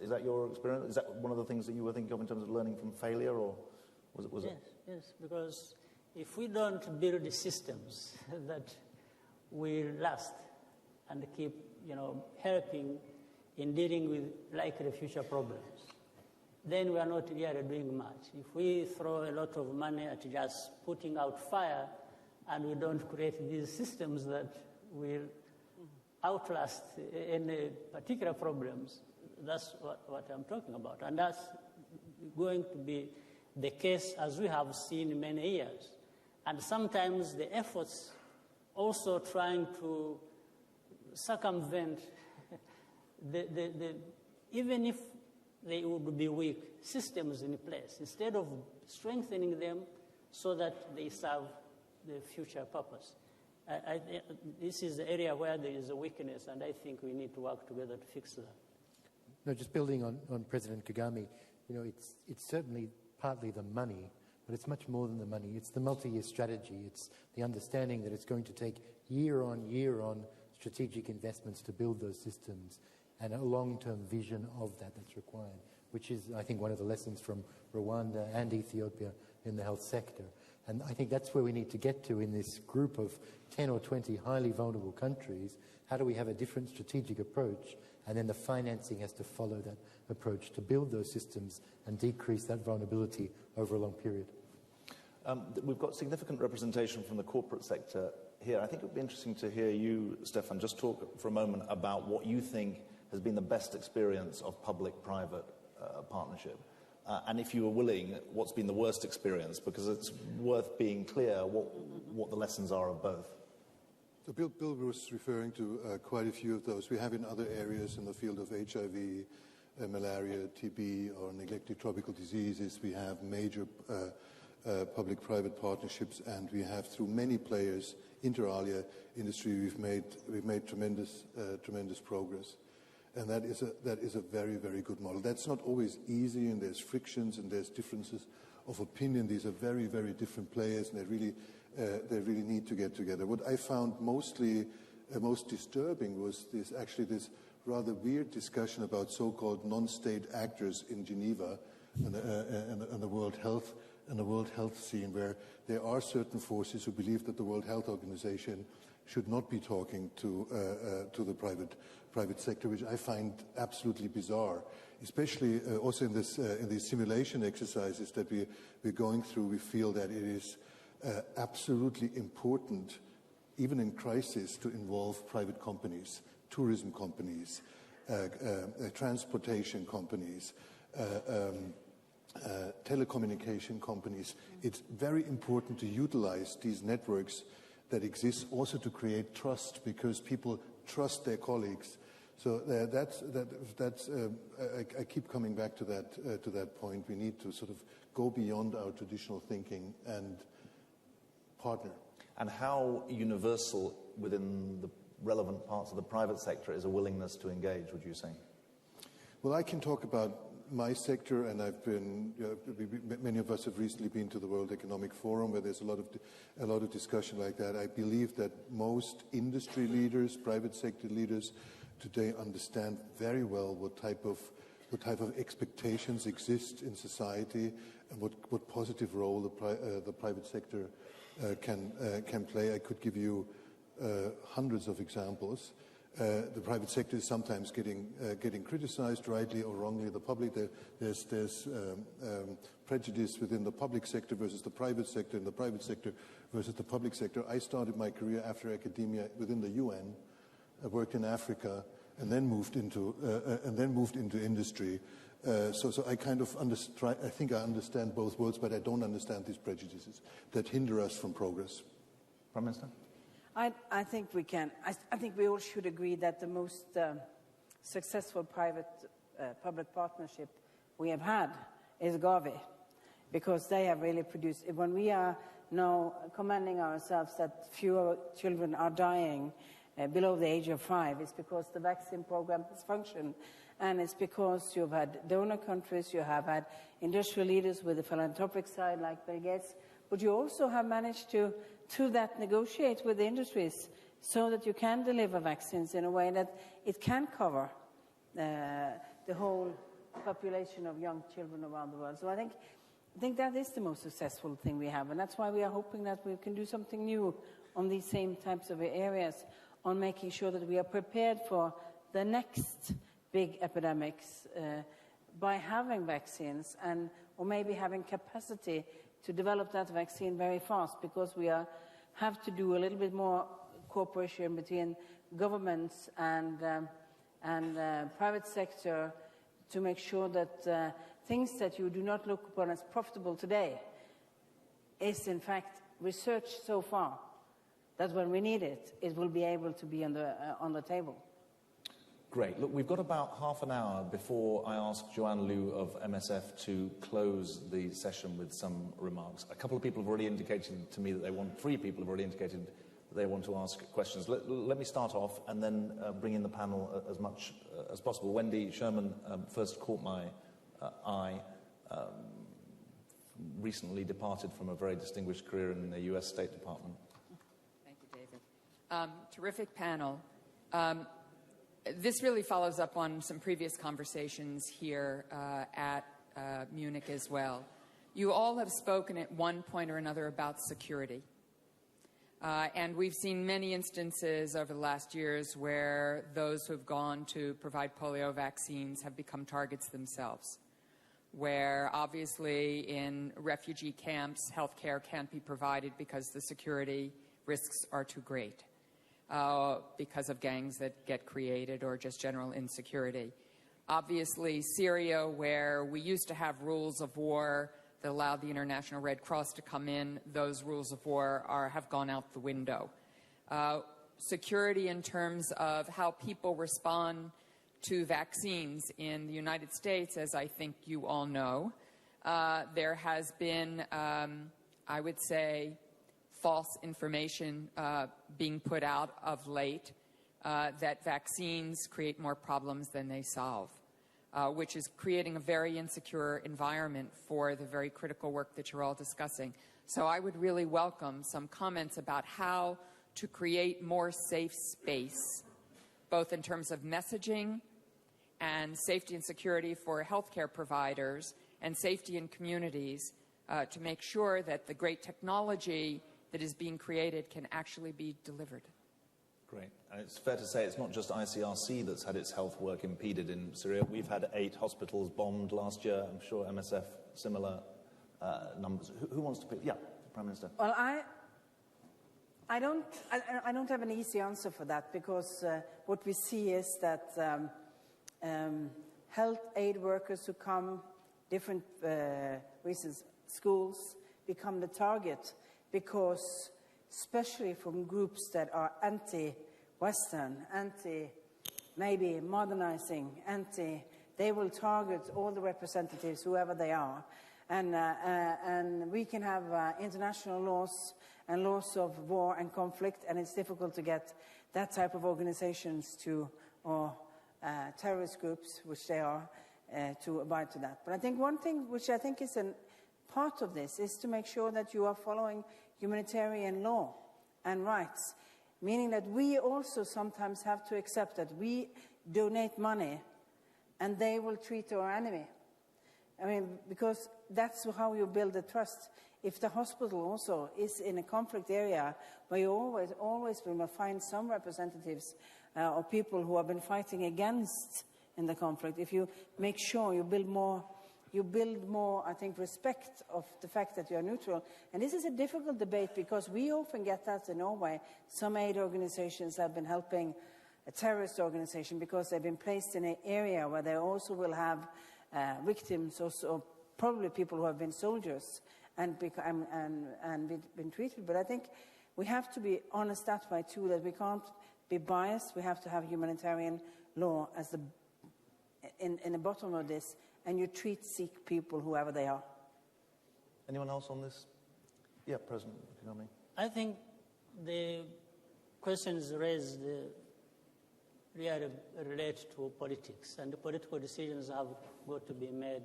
Is that your experience? Is that one of the things that you were thinking of in terms of learning from failure, or was it? Yes, because if we don't build the systems that will last and keep, helping in dealing with likely future problems, then we are not really doing much. If we throw a lot of money at just putting out fire and we don't create these systems that will outlast any particular problems, that's what I'm talking about. And that's going to be the case as we have seen in many years. And sometimes the efforts also trying to circumvent even if they would be weak, systems in place, instead of strengthening them so that they serve the future purpose. This is the area where there is a weakness, and I think we need to work together to fix that. No, just building on President Kagame, it's certainly partly the money, but it's much more than the money. It's the multi-year strategy. It's the understanding that it's going to take year on strategic investments to build those systems, and a long-term vision of that's required, which is, I think, one of the lessons from Rwanda and Ethiopia in the health sector. And I think that's where we need to get to in this group of 10 or 20 highly vulnerable countries. How do we have a different strategic approach? And then the financing has to follow that approach to build those systems and decrease that vulnerability over a long period. We've got significant representation from the corporate sector here. I think it would be interesting to hear you, Stefan, just talk for a moment about what you think has been the best experience of public-private partnership. And if you were willing, what's been the worst experience? Because it's worth being clear what the lessons are of both. So Bill was referring to quite a few of those. We have in other areas in the field of HIV, malaria, TB, or neglected tropical diseases. We have major public-private partnerships, and we have, through many players, inter alia industry, we've made tremendous progress. And that is a very, very good model. That's not always easy, and there's frictions and there's differences of opinion. These are very, very different players, and they really need to get together. What I found most disturbing was this rather weird discussion about so-called non-state actors in Geneva and the World Health scene, where there are certain forces who believe that the World Health Organization should not be talking to the private sector, which I find absolutely bizarre. Especially also in these simulation exercises that we're going through, we feel that it is absolutely important, even in crisis, to involve private companies, tourism companies, transportation companies, telecommunication companies. It's very important to utilize these networks that exist also to create trust, because people trust their colleagues. So I keep coming back to that point. We need to sort of go beyond our traditional thinking and partner. And how universal within the relevant parts of the private sector is a willingness to engage, would you say? Well, I can talk about my sector, and many of us have recently been to the World Economic Forum, where there's a lot of discussion like that. I believe that most industry leaders, private sector leaders today understand very well what type of expectations exist in society, and what positive role the private sector can play. I could give you hundreds of examples. The private sector is sometimes getting criticized, rightly or wrongly. The public, there's prejudice within the public sector versus the private sector, and the private sector versus the public sector. I started my career after academia within the UN. I worked in Africa, and then moved into industry. So I kind of I think I understand both worlds, but I don't understand these prejudices that hinder us from progress. Prime Minister? I think we can. I think we all should agree that the most successful private-public partnership we have had is Gavi, because they have really produced. When we are now commending ourselves that fewer children are dying below the age of 5, it's because the vaccine program has functioned, and it's because you've had donor countries, you have had industrial leaders with the philanthropic side like Bill Gates, but you also have managed to, through that, negotiate with the industries so that you can deliver vaccines in a way that it can cover the whole population of young children around the world. So I think that is the most successful thing we have, and that's why we are hoping that we can do something new on these same types of areas, on making sure that we are prepared for the next big epidemics by having vaccines, or maybe having capacity to develop that vaccine very fast, because we have to do a little bit more cooperation between governments and private sector to make sure that things that you do not look upon as profitable today is in fact researched so far that when we need it, it will be able to be on the table. Great. Look, we've got about half an hour before I ask Joanne Liu of MSF to close the session with some remarks. A couple of people have already indicated to me that they want, 3 people have already indicated that they want to ask questions. Let me start off and then bring in the panel as much as possible. Wendy Sherman first caught my eye, recently departed from a very distinguished career in the US State Department. Thank you, David. Terrific panel. This really follows up on some previous conversations here at Munich as well. You all have spoken at one point or another about security. And we've seen many instances over the last years where those who have gone to provide polio vaccines have become targets themselves, where obviously in refugee camps, health care can't be provided because the security risks are too great. Because of gangs that get created or just general insecurity. Obviously, Syria, where we used to have rules of war that allowed the International Red Cross to come in, those rules of war have gone out the window. Security in terms of how people respond to vaccines in the United States, as I think you all know, there has been, I would say, false information being put out of late that vaccines create more problems than they solve, which is creating a very insecure environment for the very critical work that you're all discussing. So I would really welcome some comments about how to create more safe space, both in terms of messaging and safety and security for healthcare providers and safety in communities to make sure that the great technology that is being created can actually be delivered. Great. And it's fair to say it's not just ICRC that's had its health work impeded in Syria. We've had 8 hospitals bombed last year. I'm sure MSF, similar numbers. Who wants to pick? Yeah, Prime Minister. Well, I don't have an easy answer for that, because what we see is that health aid workers who come, different reasons, schools, become the target, because especially from groups that are anti-Western, maybe modernizing, they will target all the representatives, whoever they are. And we can have international laws and laws of war and conflict, and it's difficult to get that type of organizations to, or terrorist groups, which they are, to abide to that. But I think one thing which I think is a part of this is to make sure that you are following humanitarian law and rights, meaning that we also sometimes have to accept that we donate money and they will treat our enemy. I mean, because that's how you build the trust. If the hospital also is in a conflict area, where you always will find some representatives or people who have been fighting against in the conflict, if you make sure you build more, I think, respect of the fact that you are neutral. And this is a difficult debate because we often get that in Norway. Some aid organizations have been helping a terrorist organization because they've been placed in an area where they also will have victims, or probably people who have been soldiers and been treated. But I think we have to be honest that way too, that we can't be biased. We have to have humanitarian law as in the bottom of this, and you treat sick people whoever they are. Anyone else on this? Yeah, President Kagame. I think the questions raised really relate to politics, and the political decisions have got to be made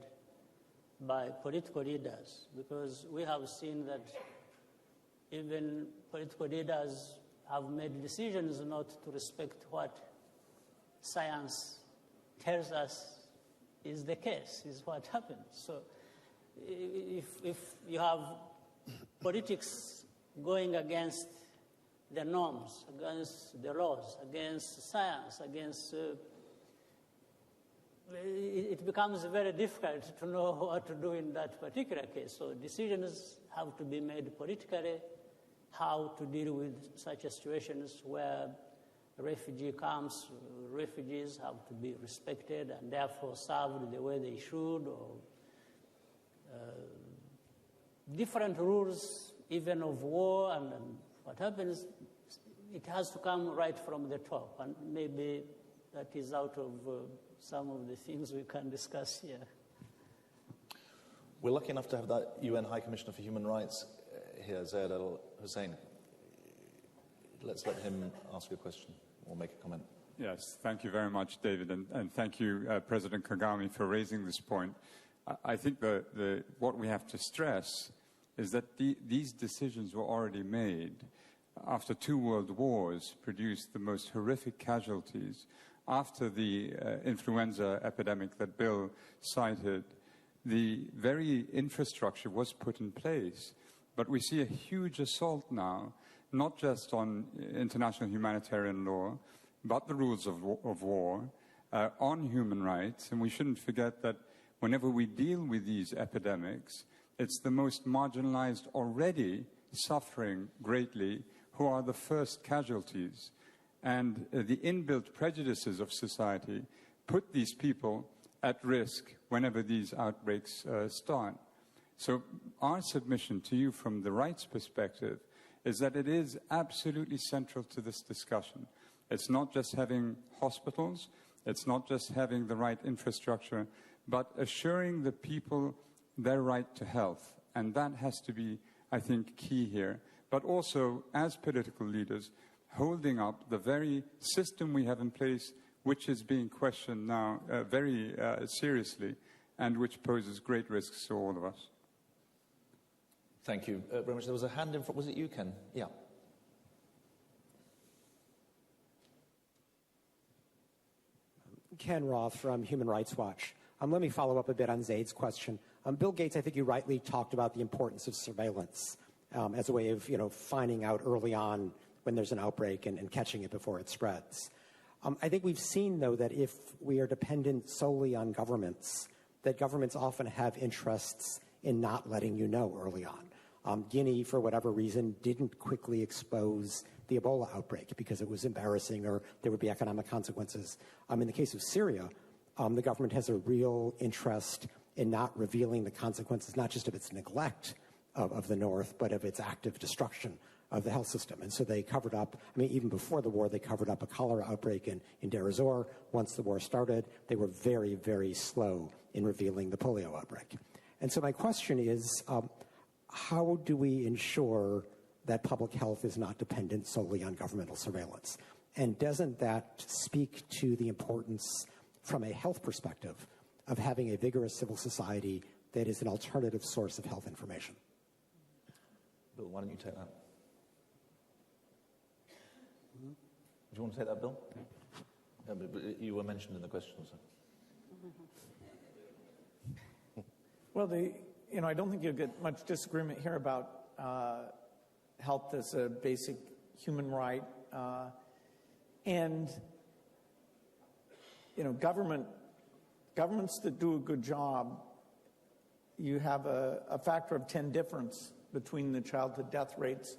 by political leaders, because we have seen that even political leaders have made decisions not to respect what science tells us is the case, is what happens. So if you have politics going against the norms, against the laws, against science, against it becomes very difficult to know what to do in that particular case. So decisions have to be made politically, how to deal with such situations where refugee camps, refugees have to be respected and therefore served the way they should, or different rules even of war, and what happens, it has to come right from the top, and maybe that is out of some of the things we can discuss here. We're lucky enough to have that UN High Commissioner for Human Rights here, Zaid al-Hussein. Let's let him ask a question or make a comment. Yes, thank you very much, David, and thank you, President Kagame, for raising this point. I think what we have to stress is that these decisions were already made after 2 world wars, produced the most horrific casualties. After the influenza epidemic that Bill cited, the very infrastructure was put in place. But we see a huge assault now, not just on international humanitarian law, but the rules of war, on human rights. And we shouldn't forget that whenever we deal with these epidemics, it's the most marginalized already suffering greatly who are the first casualties. And the inbuilt prejudices of society put these people at risk whenever these outbreaks start. So our submission to you from the rights perspective is that it is absolutely central to this discussion. It's not just having hospitals, it's not just having the right infrastructure, but assuring the people their right to health. And that has to be, I think, key here. But also, as political leaders, holding up the very system we have in place, which is being questioned now very seriously, and which poses great risks to all of us. Thank you very much. There was a hand in front. Was it you, Ken? Yeah. Ken Roth from Human Rights Watch. Let me follow up a bit on Zaid's question. Bill Gates, I think you rightly talked about the importance of surveillance as a way of, finding out early on when there's an outbreak and catching it before it spreads. I think we've seen, though, that if we are dependent solely on governments, that governments often have interests in not letting you know early on. Guinea, for whatever reason, didn't quickly expose the Ebola outbreak because it was embarrassing or there would be economic consequences. In the case of Syria, the government has a real interest in not revealing the consequences, not just of its neglect of the north, but of its active destruction of the health system. And so they covered up, even before the war, they covered up a cholera outbreak in Deir ez-Zor. Once the war started, they were very, very slow in revealing the polio outbreak. And so my question is, how do we ensure that public health is not dependent solely on governmental surveillance? And doesn't that speak to the importance, from a health perspective, of having a vigorous civil society that is an alternative source of health information? Bill, why don't you take that? Do you want to take that, Bill? Yeah, but you were mentioned in the question, so. Well, I don't think you'll get much disagreement here about health as a basic human right. And governments that do a good job, you have a factor of 10 difference between the childhood death rates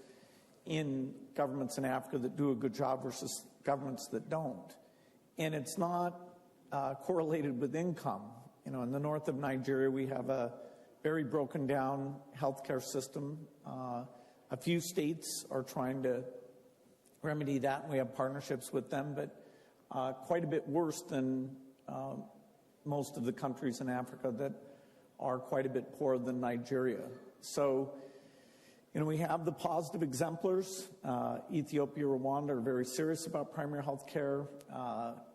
in governments in Africa that do a good job versus governments that don't. And it's not correlated with income. In the north of Nigeria, we have a very broken down healthcare system. A few states are trying to remedy that, and we have partnerships with them, but quite a bit worse than most of the countries in Africa that are quite a bit poorer than Nigeria. So, we have the positive exemplars. Ethiopia, Rwanda are very serious about primary health care,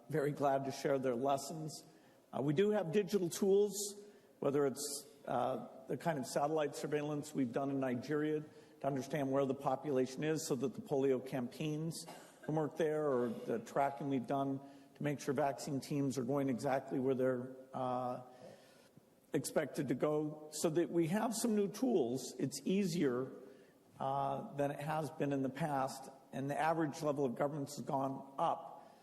very glad to share their lessons. We do have digital tools, whether it's the kind of satellite surveillance we've done in Nigeria to understand where the population is so that the polio campaigns can work there, or the tracking we've done to make sure vaccine teams are going exactly where they're expected to go, so that we have some new tools. It's easier than it has been in the past, and the average level of governance has gone up,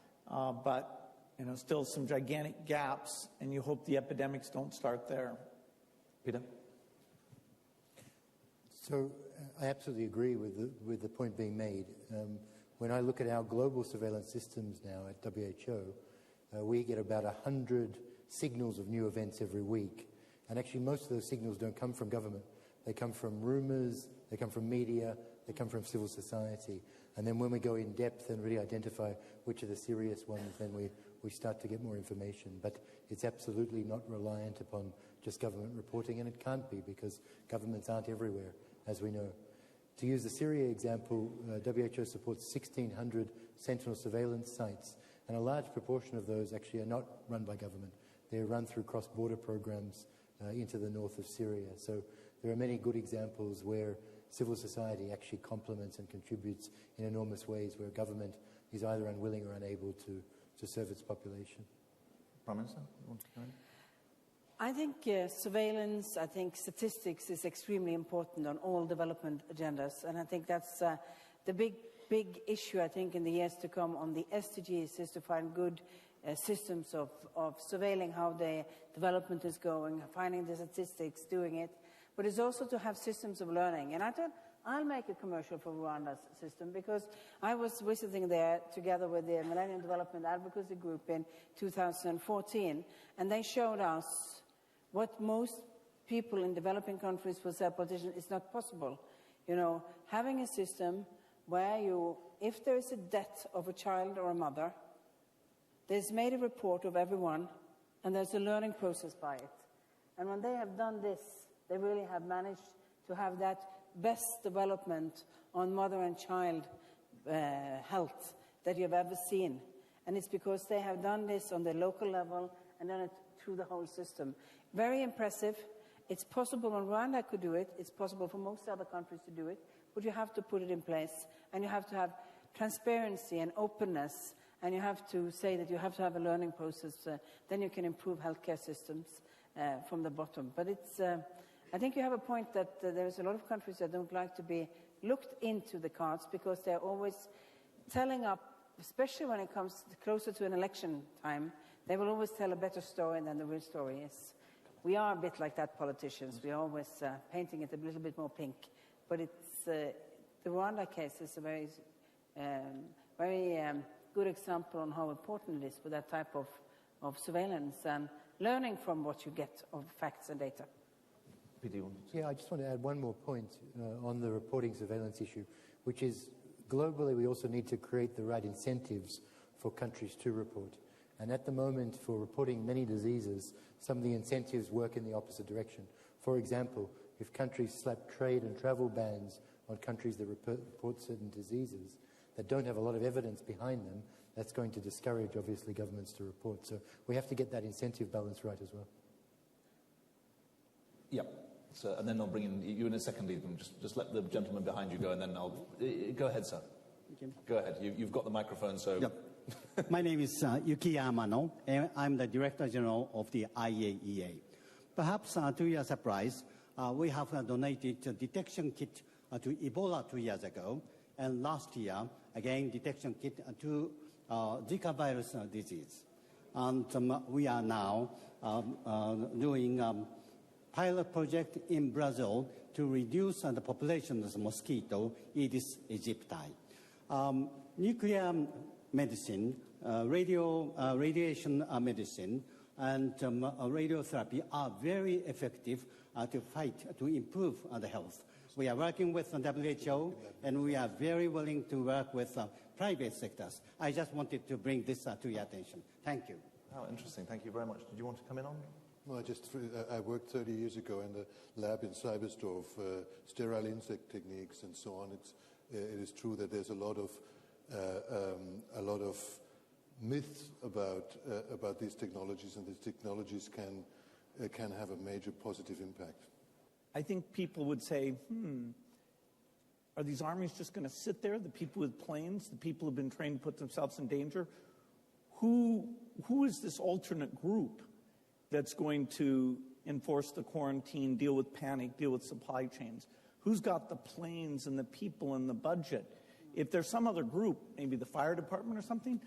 but still some gigantic gaps, and you hope the epidemics don't start there. Peter? So I absolutely agree with the point being made. When I look at our global surveillance systems now at WHO, we get about 100 signals of new events every week. And actually most of those signals don't come from government. They come from rumors, they come from media, they come from civil society. And then when we go in depth and really identify which are the serious ones, then we start to get more information. But it's absolutely not reliant upon just government reporting, and it can't be, because governments aren't everywhere, as we know. To use the Syria example, WHO supports 1,600 sentinel surveillance sites, and a large proportion of those actually are not run by government. They're run through cross-border programs into the north of Syria. So there are many good examples where civil society actually complements and contributes in enormous ways, where government is either unwilling or unable to serve its population. Prime Minister, you want to go in? I think surveillance, I think statistics is extremely important on all development agendas, and I think that's the big issue, I think, in the years to come on the SDGs, is to find good systems of surveilling how the development is going, finding the statistics, doing it, but it's also to have systems of learning. And I thought I'll make a commercial for Rwanda's system, because I was visiting there together with the Millennium Development Advocacy Group in 2014, and they showed us what most people in developing countries will say, politicians, is not possible. Having a system where if there is a death of a child or a mother, there's made a report of everyone, and there's a learning process by it. And when they have done this, they really have managed to have that best development on mother and child health that you've ever seen. And it's because they have done this on the local level and done it through the whole system. Very impressive. It's possible when Rwanda could do it. It's possible for most other countries to do it. But you have to put it in place, and you have to have transparency and openness, and you have to say that you have to have a learning process. Then you can improve healthcare systems from the bottom. But I think you have a point that there's a lot of countries that don't like to be looked into the cards, because they're always telling up, especially when it comes closer to an election time, they will always tell a better story than the real story is. We are a bit like that, politicians. We are always painting it a little bit more pink. But the Rwanda case is a very good example on how important it is for that type of surveillance and learning from what you get of facts and data. Yeah, I just want to add one more point on the reporting surveillance issue, which is globally we also need to create the right incentives for countries to report. And at the moment, for reporting many diseases, some of the incentives work in the opposite direction. For example, if countries slap trade and travel bans on countries that report certain diseases that don't have a lot of evidence behind them, that's going to discourage, obviously, governments to report. So we have to get that incentive balance right as well. Yeah. So, and then I'll bring in you in a second, Ethan. Just let the gentleman behind you go, and then I'll... Go ahead, sir. Go ahead. You've got the microphone, so... Yep. My name is Yuki Yamano, and I'm the Director General of the IAEA. Perhaps to your surprise, we have donated a detection kit to Ebola 2 years ago, and last year, again, detection kit to Zika virus disease. And we are now doing pilot project in Brazil to reduce the population of the mosquito, Aedes aegypti. Nuclear medicine, radiation medicine, and radiotherapy are very effective to fight, to improve the health. We are working with the WHO, and we are very willing to work with private sectors. I just wanted to bring this to your attention. Thank you. Oh, interesting. Thank you very much. Did you want to come in on? No, I worked 30 years ago in the lab in Cybersdorf, sterile insect techniques and so on. It is true that there's a lot of myths about these technologies, and these technologies can have a major positive impact. I think people would say, are these armies just going to sit there, the people with planes, the people who've been trained to put themselves in danger? Who is this alternate group that's going to enforce the quarantine, deal with panic, deal with supply chains? Who's got the planes and the people and the budget? If there's some other group, maybe the fire department or something,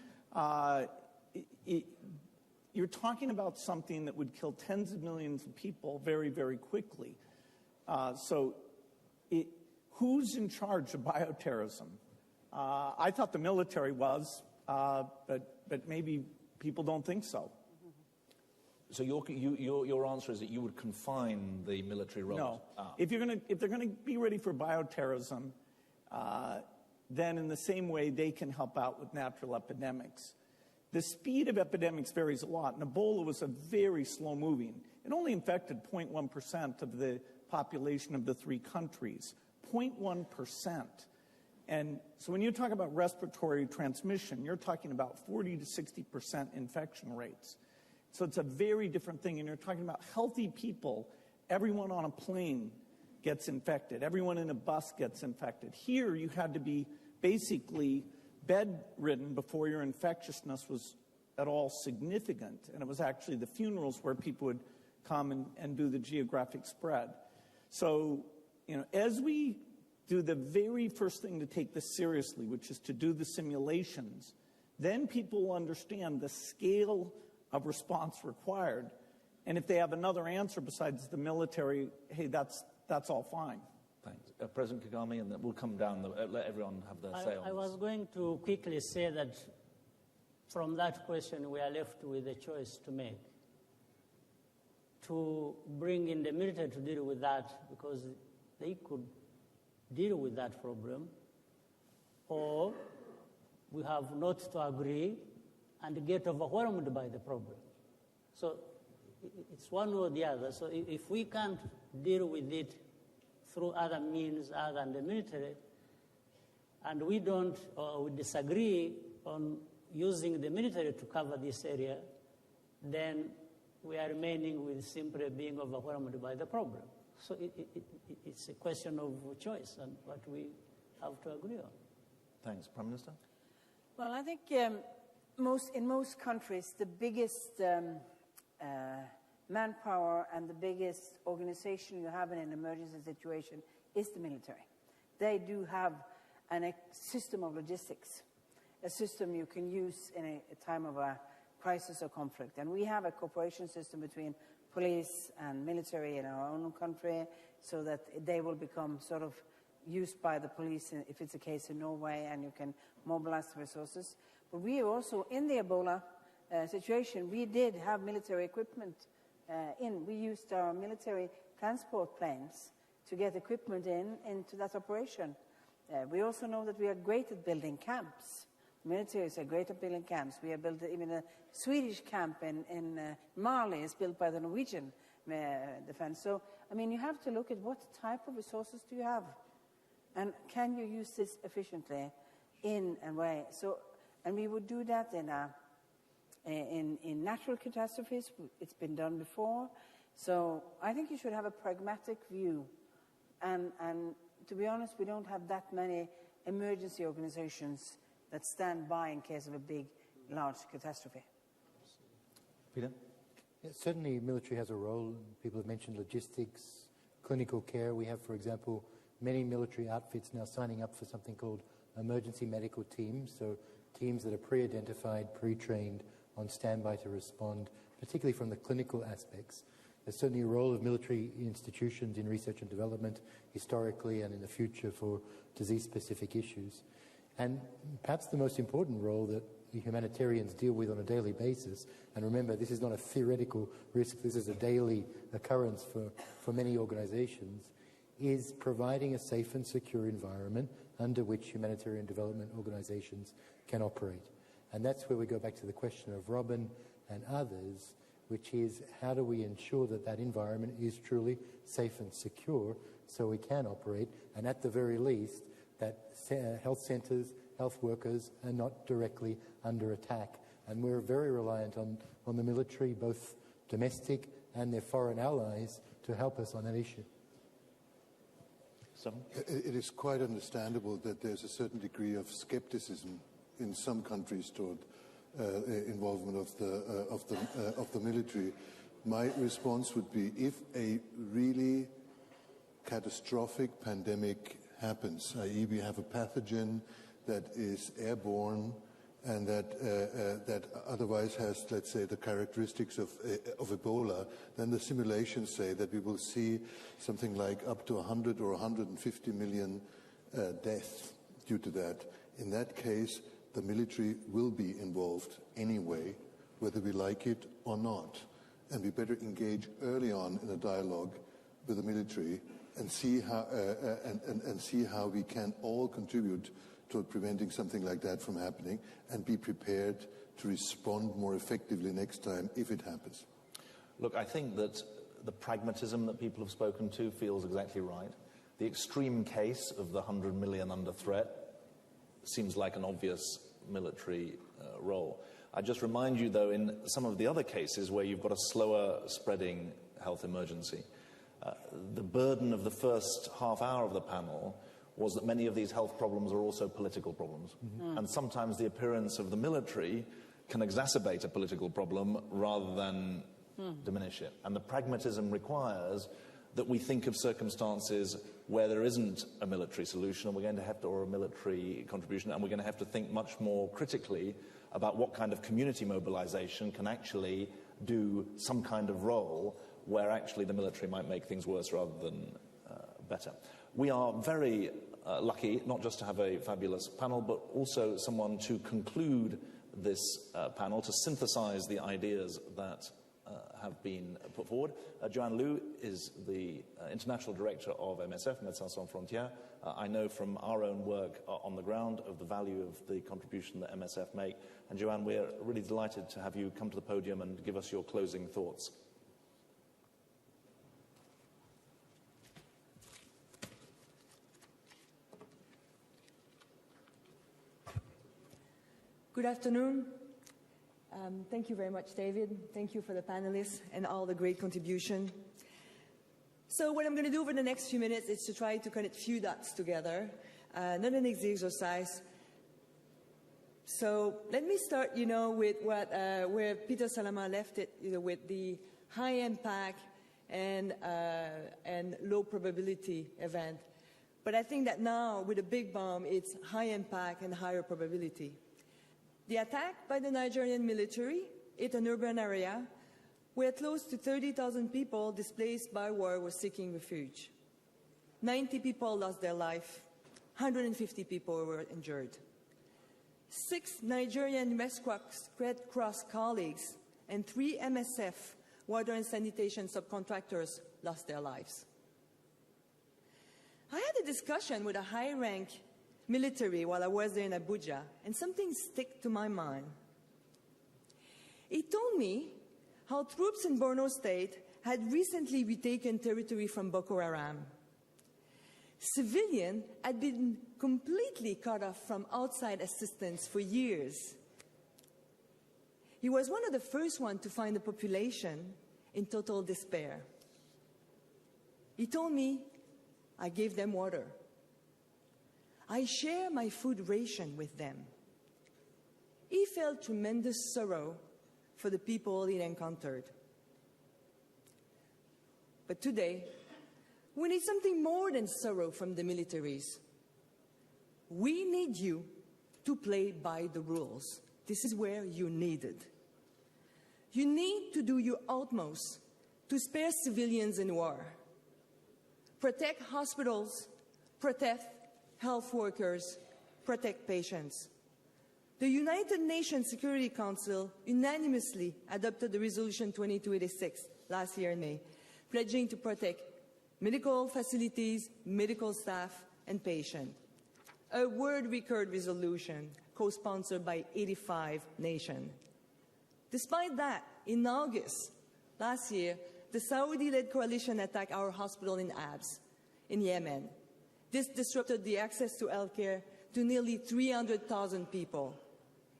you're talking about something that would kill tens of millions of people very, very quickly. Who's in charge of bioterrorism? I thought the military was, but maybe people don't think so. So your answer is that you would confine the military role? No. If they're going to be ready for bioterrorism, then in the same way they can help out with natural epidemics. The speed of epidemics varies a lot, and Ebola was a very slow moving. It only infected 0.1% of the population of the 3 countries, 0.1%. And so when you talk about respiratory transmission, you're talking about 40 to 60% infection rates. So it's a very different thing, and you're talking about healthy people. Everyone on a plane gets infected. Everyone in a bus gets infected. Here, you had to be basically bedridden before your infectiousness was at all significant. And it was actually the funerals where people would come and do the geographic spread. So, as we do the very first thing to take this seriously, which is to do the simulations, then people will understand the scale of response required. And if they have another answer besides the military, hey, that's all fine. Thanks. President Kagame, and then we'll come down, let everyone have their say on this. I was going to quickly say that from that question, we are left with a choice to make. To bring in the military to deal with that, because they could deal with that problem, or we have not to agree and get overwhelmed by the problem. So it's one or the other. So if we can't deal with it through other means other than the military, and we don't, or we disagree on using the military to cover this area, then we are remaining with simply being overwhelmed by the problem. So it's a question of choice and what we have to agree on. Thanks. Prime Minister? Well, I think in most countries, the biggest manpower and the biggest organization you have in an emergency situation is the military. They do have a system of logistics, a system you can use in a time of a crisis or conflict. And we have a cooperation system between police and military in our own country so that they will become sort of used by the police if it's a case in Norway, and you can mobilize the resources. But we also, in the Ebola situation, we did have military equipment we used our military transport planes to get equipment into that operation. We also know that we are great at building camps. The military is great at building camps. We have built even a Swedish camp in Mali is built by the Norwegian defense. So, I mean, you have to look at what type of resources do you have, and can you use this efficiently in a way. So, and we would do that in natural catastrophes. It's been done before. So I think you should have a pragmatic view. And to be honest, we don't have that many emergency organizations that stand by in case of a big, large catastrophe. Peter? Yeah, certainly military has a role. People have mentioned logistics, clinical care. We have, for example, many military outfits now signing up for something called emergency medical teams, so teams that are pre-identified, pre-trained, on standby to respond, particularly from the clinical aspects. There's certainly a role of military institutions in research and development historically and in the future for disease-specific issues. And perhaps the most important role that the humanitarians deal with on a daily basis, and remember, this is not a theoretical risk, this is a daily occurrence for many organizations, is providing a safe and secure environment under which humanitarian development organizations can operate. And that's where we go back to the question of Robin and others, which is how do we ensure that that environment is truly safe and secure so we can operate, and at the very least, that health centers, health workers are not directly under attack. And we're very reliant on the military, both domestic and their foreign allies, to help us on that issue. It is quite understandable that there's a certain degree of skepticism in some countries toward involvement of the military. My response would be, if a really catastrophic pandemic happens, i.e. we have a pathogen that is airborne and that otherwise has, let's say, the characteristics of Ebola, then the simulations say that we will see something like up to 100 or 150 million deaths due to that. In that case, the military will be involved anyway, whether we like it or not. And we better engage early on in a dialogue with the military and see how we can all contribute toward preventing something like that from happening, and be prepared to respond more effectively next time if it happens. Look, I think that the pragmatism that people have spoken to feels exactly right. The extreme case of the 100 million under threat seems like an obvious military role. I just remind you, though, in some of the other cases where you've got a slower spreading health emergency, the burden of the first half hour of the panel was that many of these health problems are also political problems. Mm-hmm. And sometimes the appearance of the military can exacerbate a political problem rather than diminish it. And the pragmatism requires that we think of circumstances where there isn't a military solution, and we're going to have to, or a military contribution, and we're going to have to think much more critically about what kind of community mobilization can actually do some kind of role where actually the military might make things worse rather than better. We are very lucky not just to have a fabulous panel, but also someone to conclude this panel, to synthesize the ideas that have been put forward. Joanne Liu is the International Director of MSF, Médecins Sans Frontières. I know from our own work on the ground of the value of the contribution that MSF make. And Joanne, we're really delighted to have you come to the podium and give us your closing thoughts. Good afternoon. Thank you very much, David. Thank you for the panelists and all the great contribution. So what I'm going to do over the next few minutes is to try to connect few dots together, not an easy exercise. So let me start, with where Peter Salama left it, with the high impact and low probability event. But I think that now, with a big bomb, it's high impact and higher probability. The attack by the Nigerian military hit an urban area where close to 30,000 people displaced by war were seeking refuge. 90 people lost their life, 150 people were injured. 6 Nigerian Red Cross colleagues and 3 MSF water and sanitation subcontractors lost their lives. I had a discussion with a high-rank military while I was there in Abuja, and something stuck to my mind. He told me how troops in Borno State had recently retaken territory from Boko Haram. Civilians had been completely cut off from outside assistance for years. He was one of the first ones to find the population in total despair. He told me, I gave them water. I share my food ration with them. He felt tremendous sorrow for the people he encountered. But today, We need something more than sorrow from the militaries. We need you to play by the rules. This is where you're needed. You need to do your utmost to spare civilians in war. Protect hospitals, protect health workers, protect patients. The United Nations Security Council unanimously adopted the Resolution 2286 last year in May, pledging to protect medical facilities, medical staff, and patients. A world record resolution co-sponsored by 85 nations. Despite that, in August last year, the Saudi-led coalition attacked our hospital in Abs, in Yemen. This disrupted the access to healthcare to nearly 300,000 people.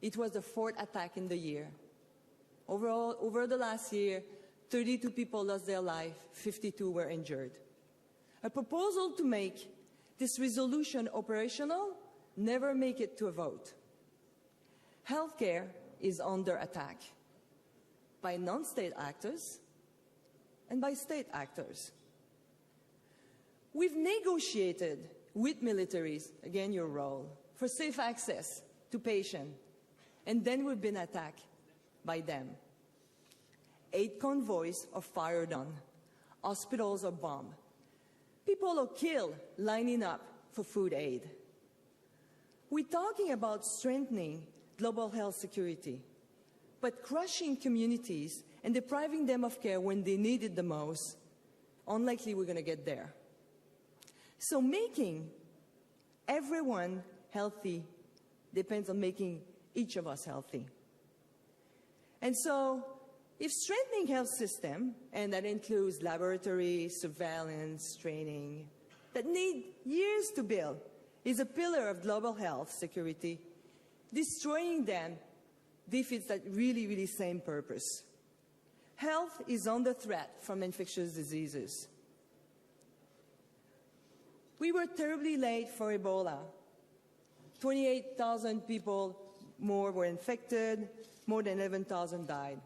It was the fourth attack in the year. Overall, over the last year, 32 people lost their life, 52 were injured. A proposal to make this resolution operational never make it to a vote. Healthcare is under attack by non-state actors and by state actors. We've negotiated with militaries, again your role, for safe access to patients, and then we've been attacked by them. 8 convoys are fired on, hospitals are bombed, people are killed lining up for food aid. We're talking about strengthening global health security, but crushing communities and depriving them of care when they need it the most, unlikely we're going to get there. So making everyone healthy depends on making each of us healthy. And so if strengthening health system, and that includes laboratory, surveillance, training, that need years to build, is a pillar of global health security, destroying them defeats that really same purpose. Health is under threat from infectious diseases. We were terribly late for Ebola. 28,000 people more were infected, more than 11,000 died.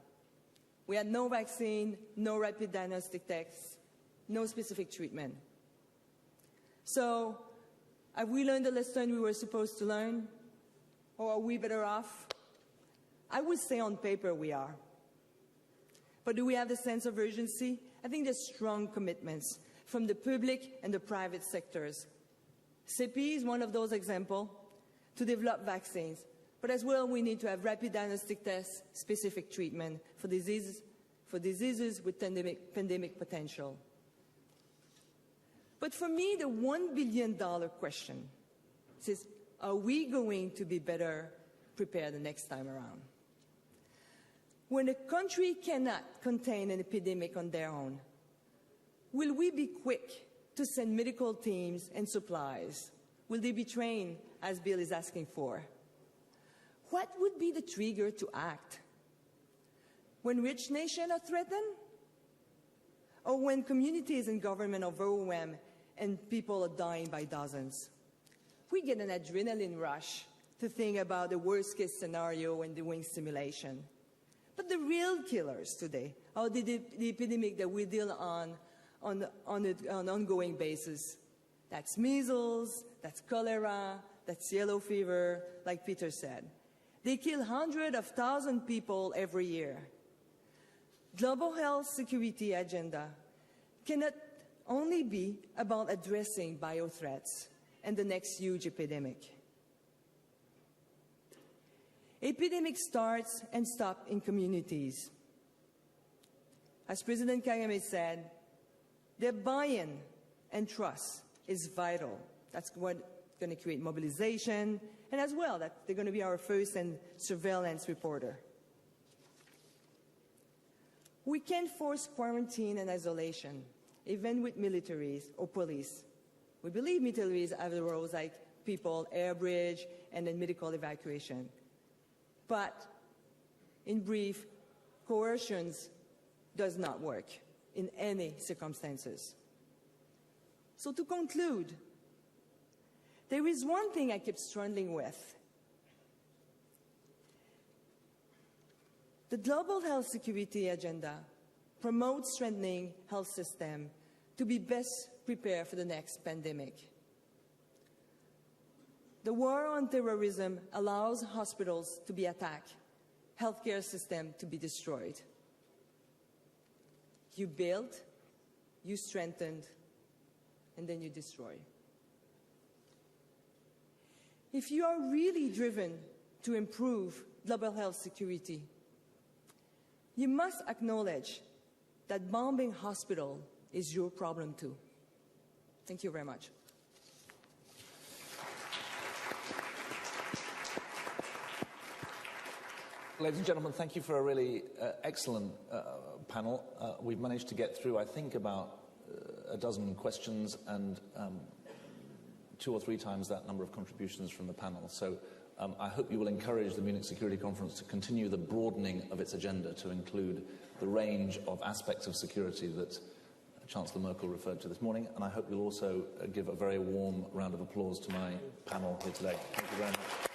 We had no vaccine, no rapid diagnostic tests, no specific treatment. So, have we learned the lesson we were supposed to learn? Or are we better off? I would say on paper we are. But do we have the sense of urgency? I think there's strong commitments from the public and the private sectors. CEPI is one of those examples to develop vaccines. But as well, we need to have rapid diagnostic tests, specific treatment for diseases with pandemic potential. But for me, the $1 billion question is, are we going to be better prepared the next time around? When a country cannot contain an epidemic on their own, will we be quick to send medical teams and supplies? Will they be trained, as Bill is asking for? What would be the trigger to act? When rich nations are threatened? Or when communities and government are overwhelmed and people are dying by dozens? We get an adrenaline rush to think about the worst-case scenario when doing simulation. But the real killers today are the epidemic that we deal on an ongoing basis. That's measles, that's cholera, that's yellow fever, like Peter said. They kill hundreds of thousands of people every year. Global health security agenda cannot only be about addressing biothreats and the next huge epidemic. Epidemics starts and stop in communities. As President Kagame said, their buy-in and trust is vital. That's what's going to create mobilization, and as well, that they're going to be our first and surveillance reporter. We can't force quarantine and isolation, even with militaries or police. We believe militaries have the roles like people, air bridge, and then medical evacuation. But, in brief, coercion does not work in any circumstances. So to conclude, there is one thing I keep struggling with. The global health security agenda promotes strengthening health system to be best prepare for the next pandemic. The war on terrorism allows hospitals to be attacked, healthcare system to be destroyed. You build, you strengthened, and then you destroy. If you are really driven to improve global health security, you must acknowledge that bombing hospital is your problem too. Thank you very much. Ladies and gentlemen, thank you for a really excellent panel. We've managed to get through, I think, about a dozen questions and 2 or 3 times that number of contributions from the panel. So I hope you will encourage the Munich Security Conference to continue the broadening of its agenda to include the range of aspects of security that Chancellor Merkel referred to this morning. And I hope you'll also give a very warm round of applause to my panel here today. Thank you very much.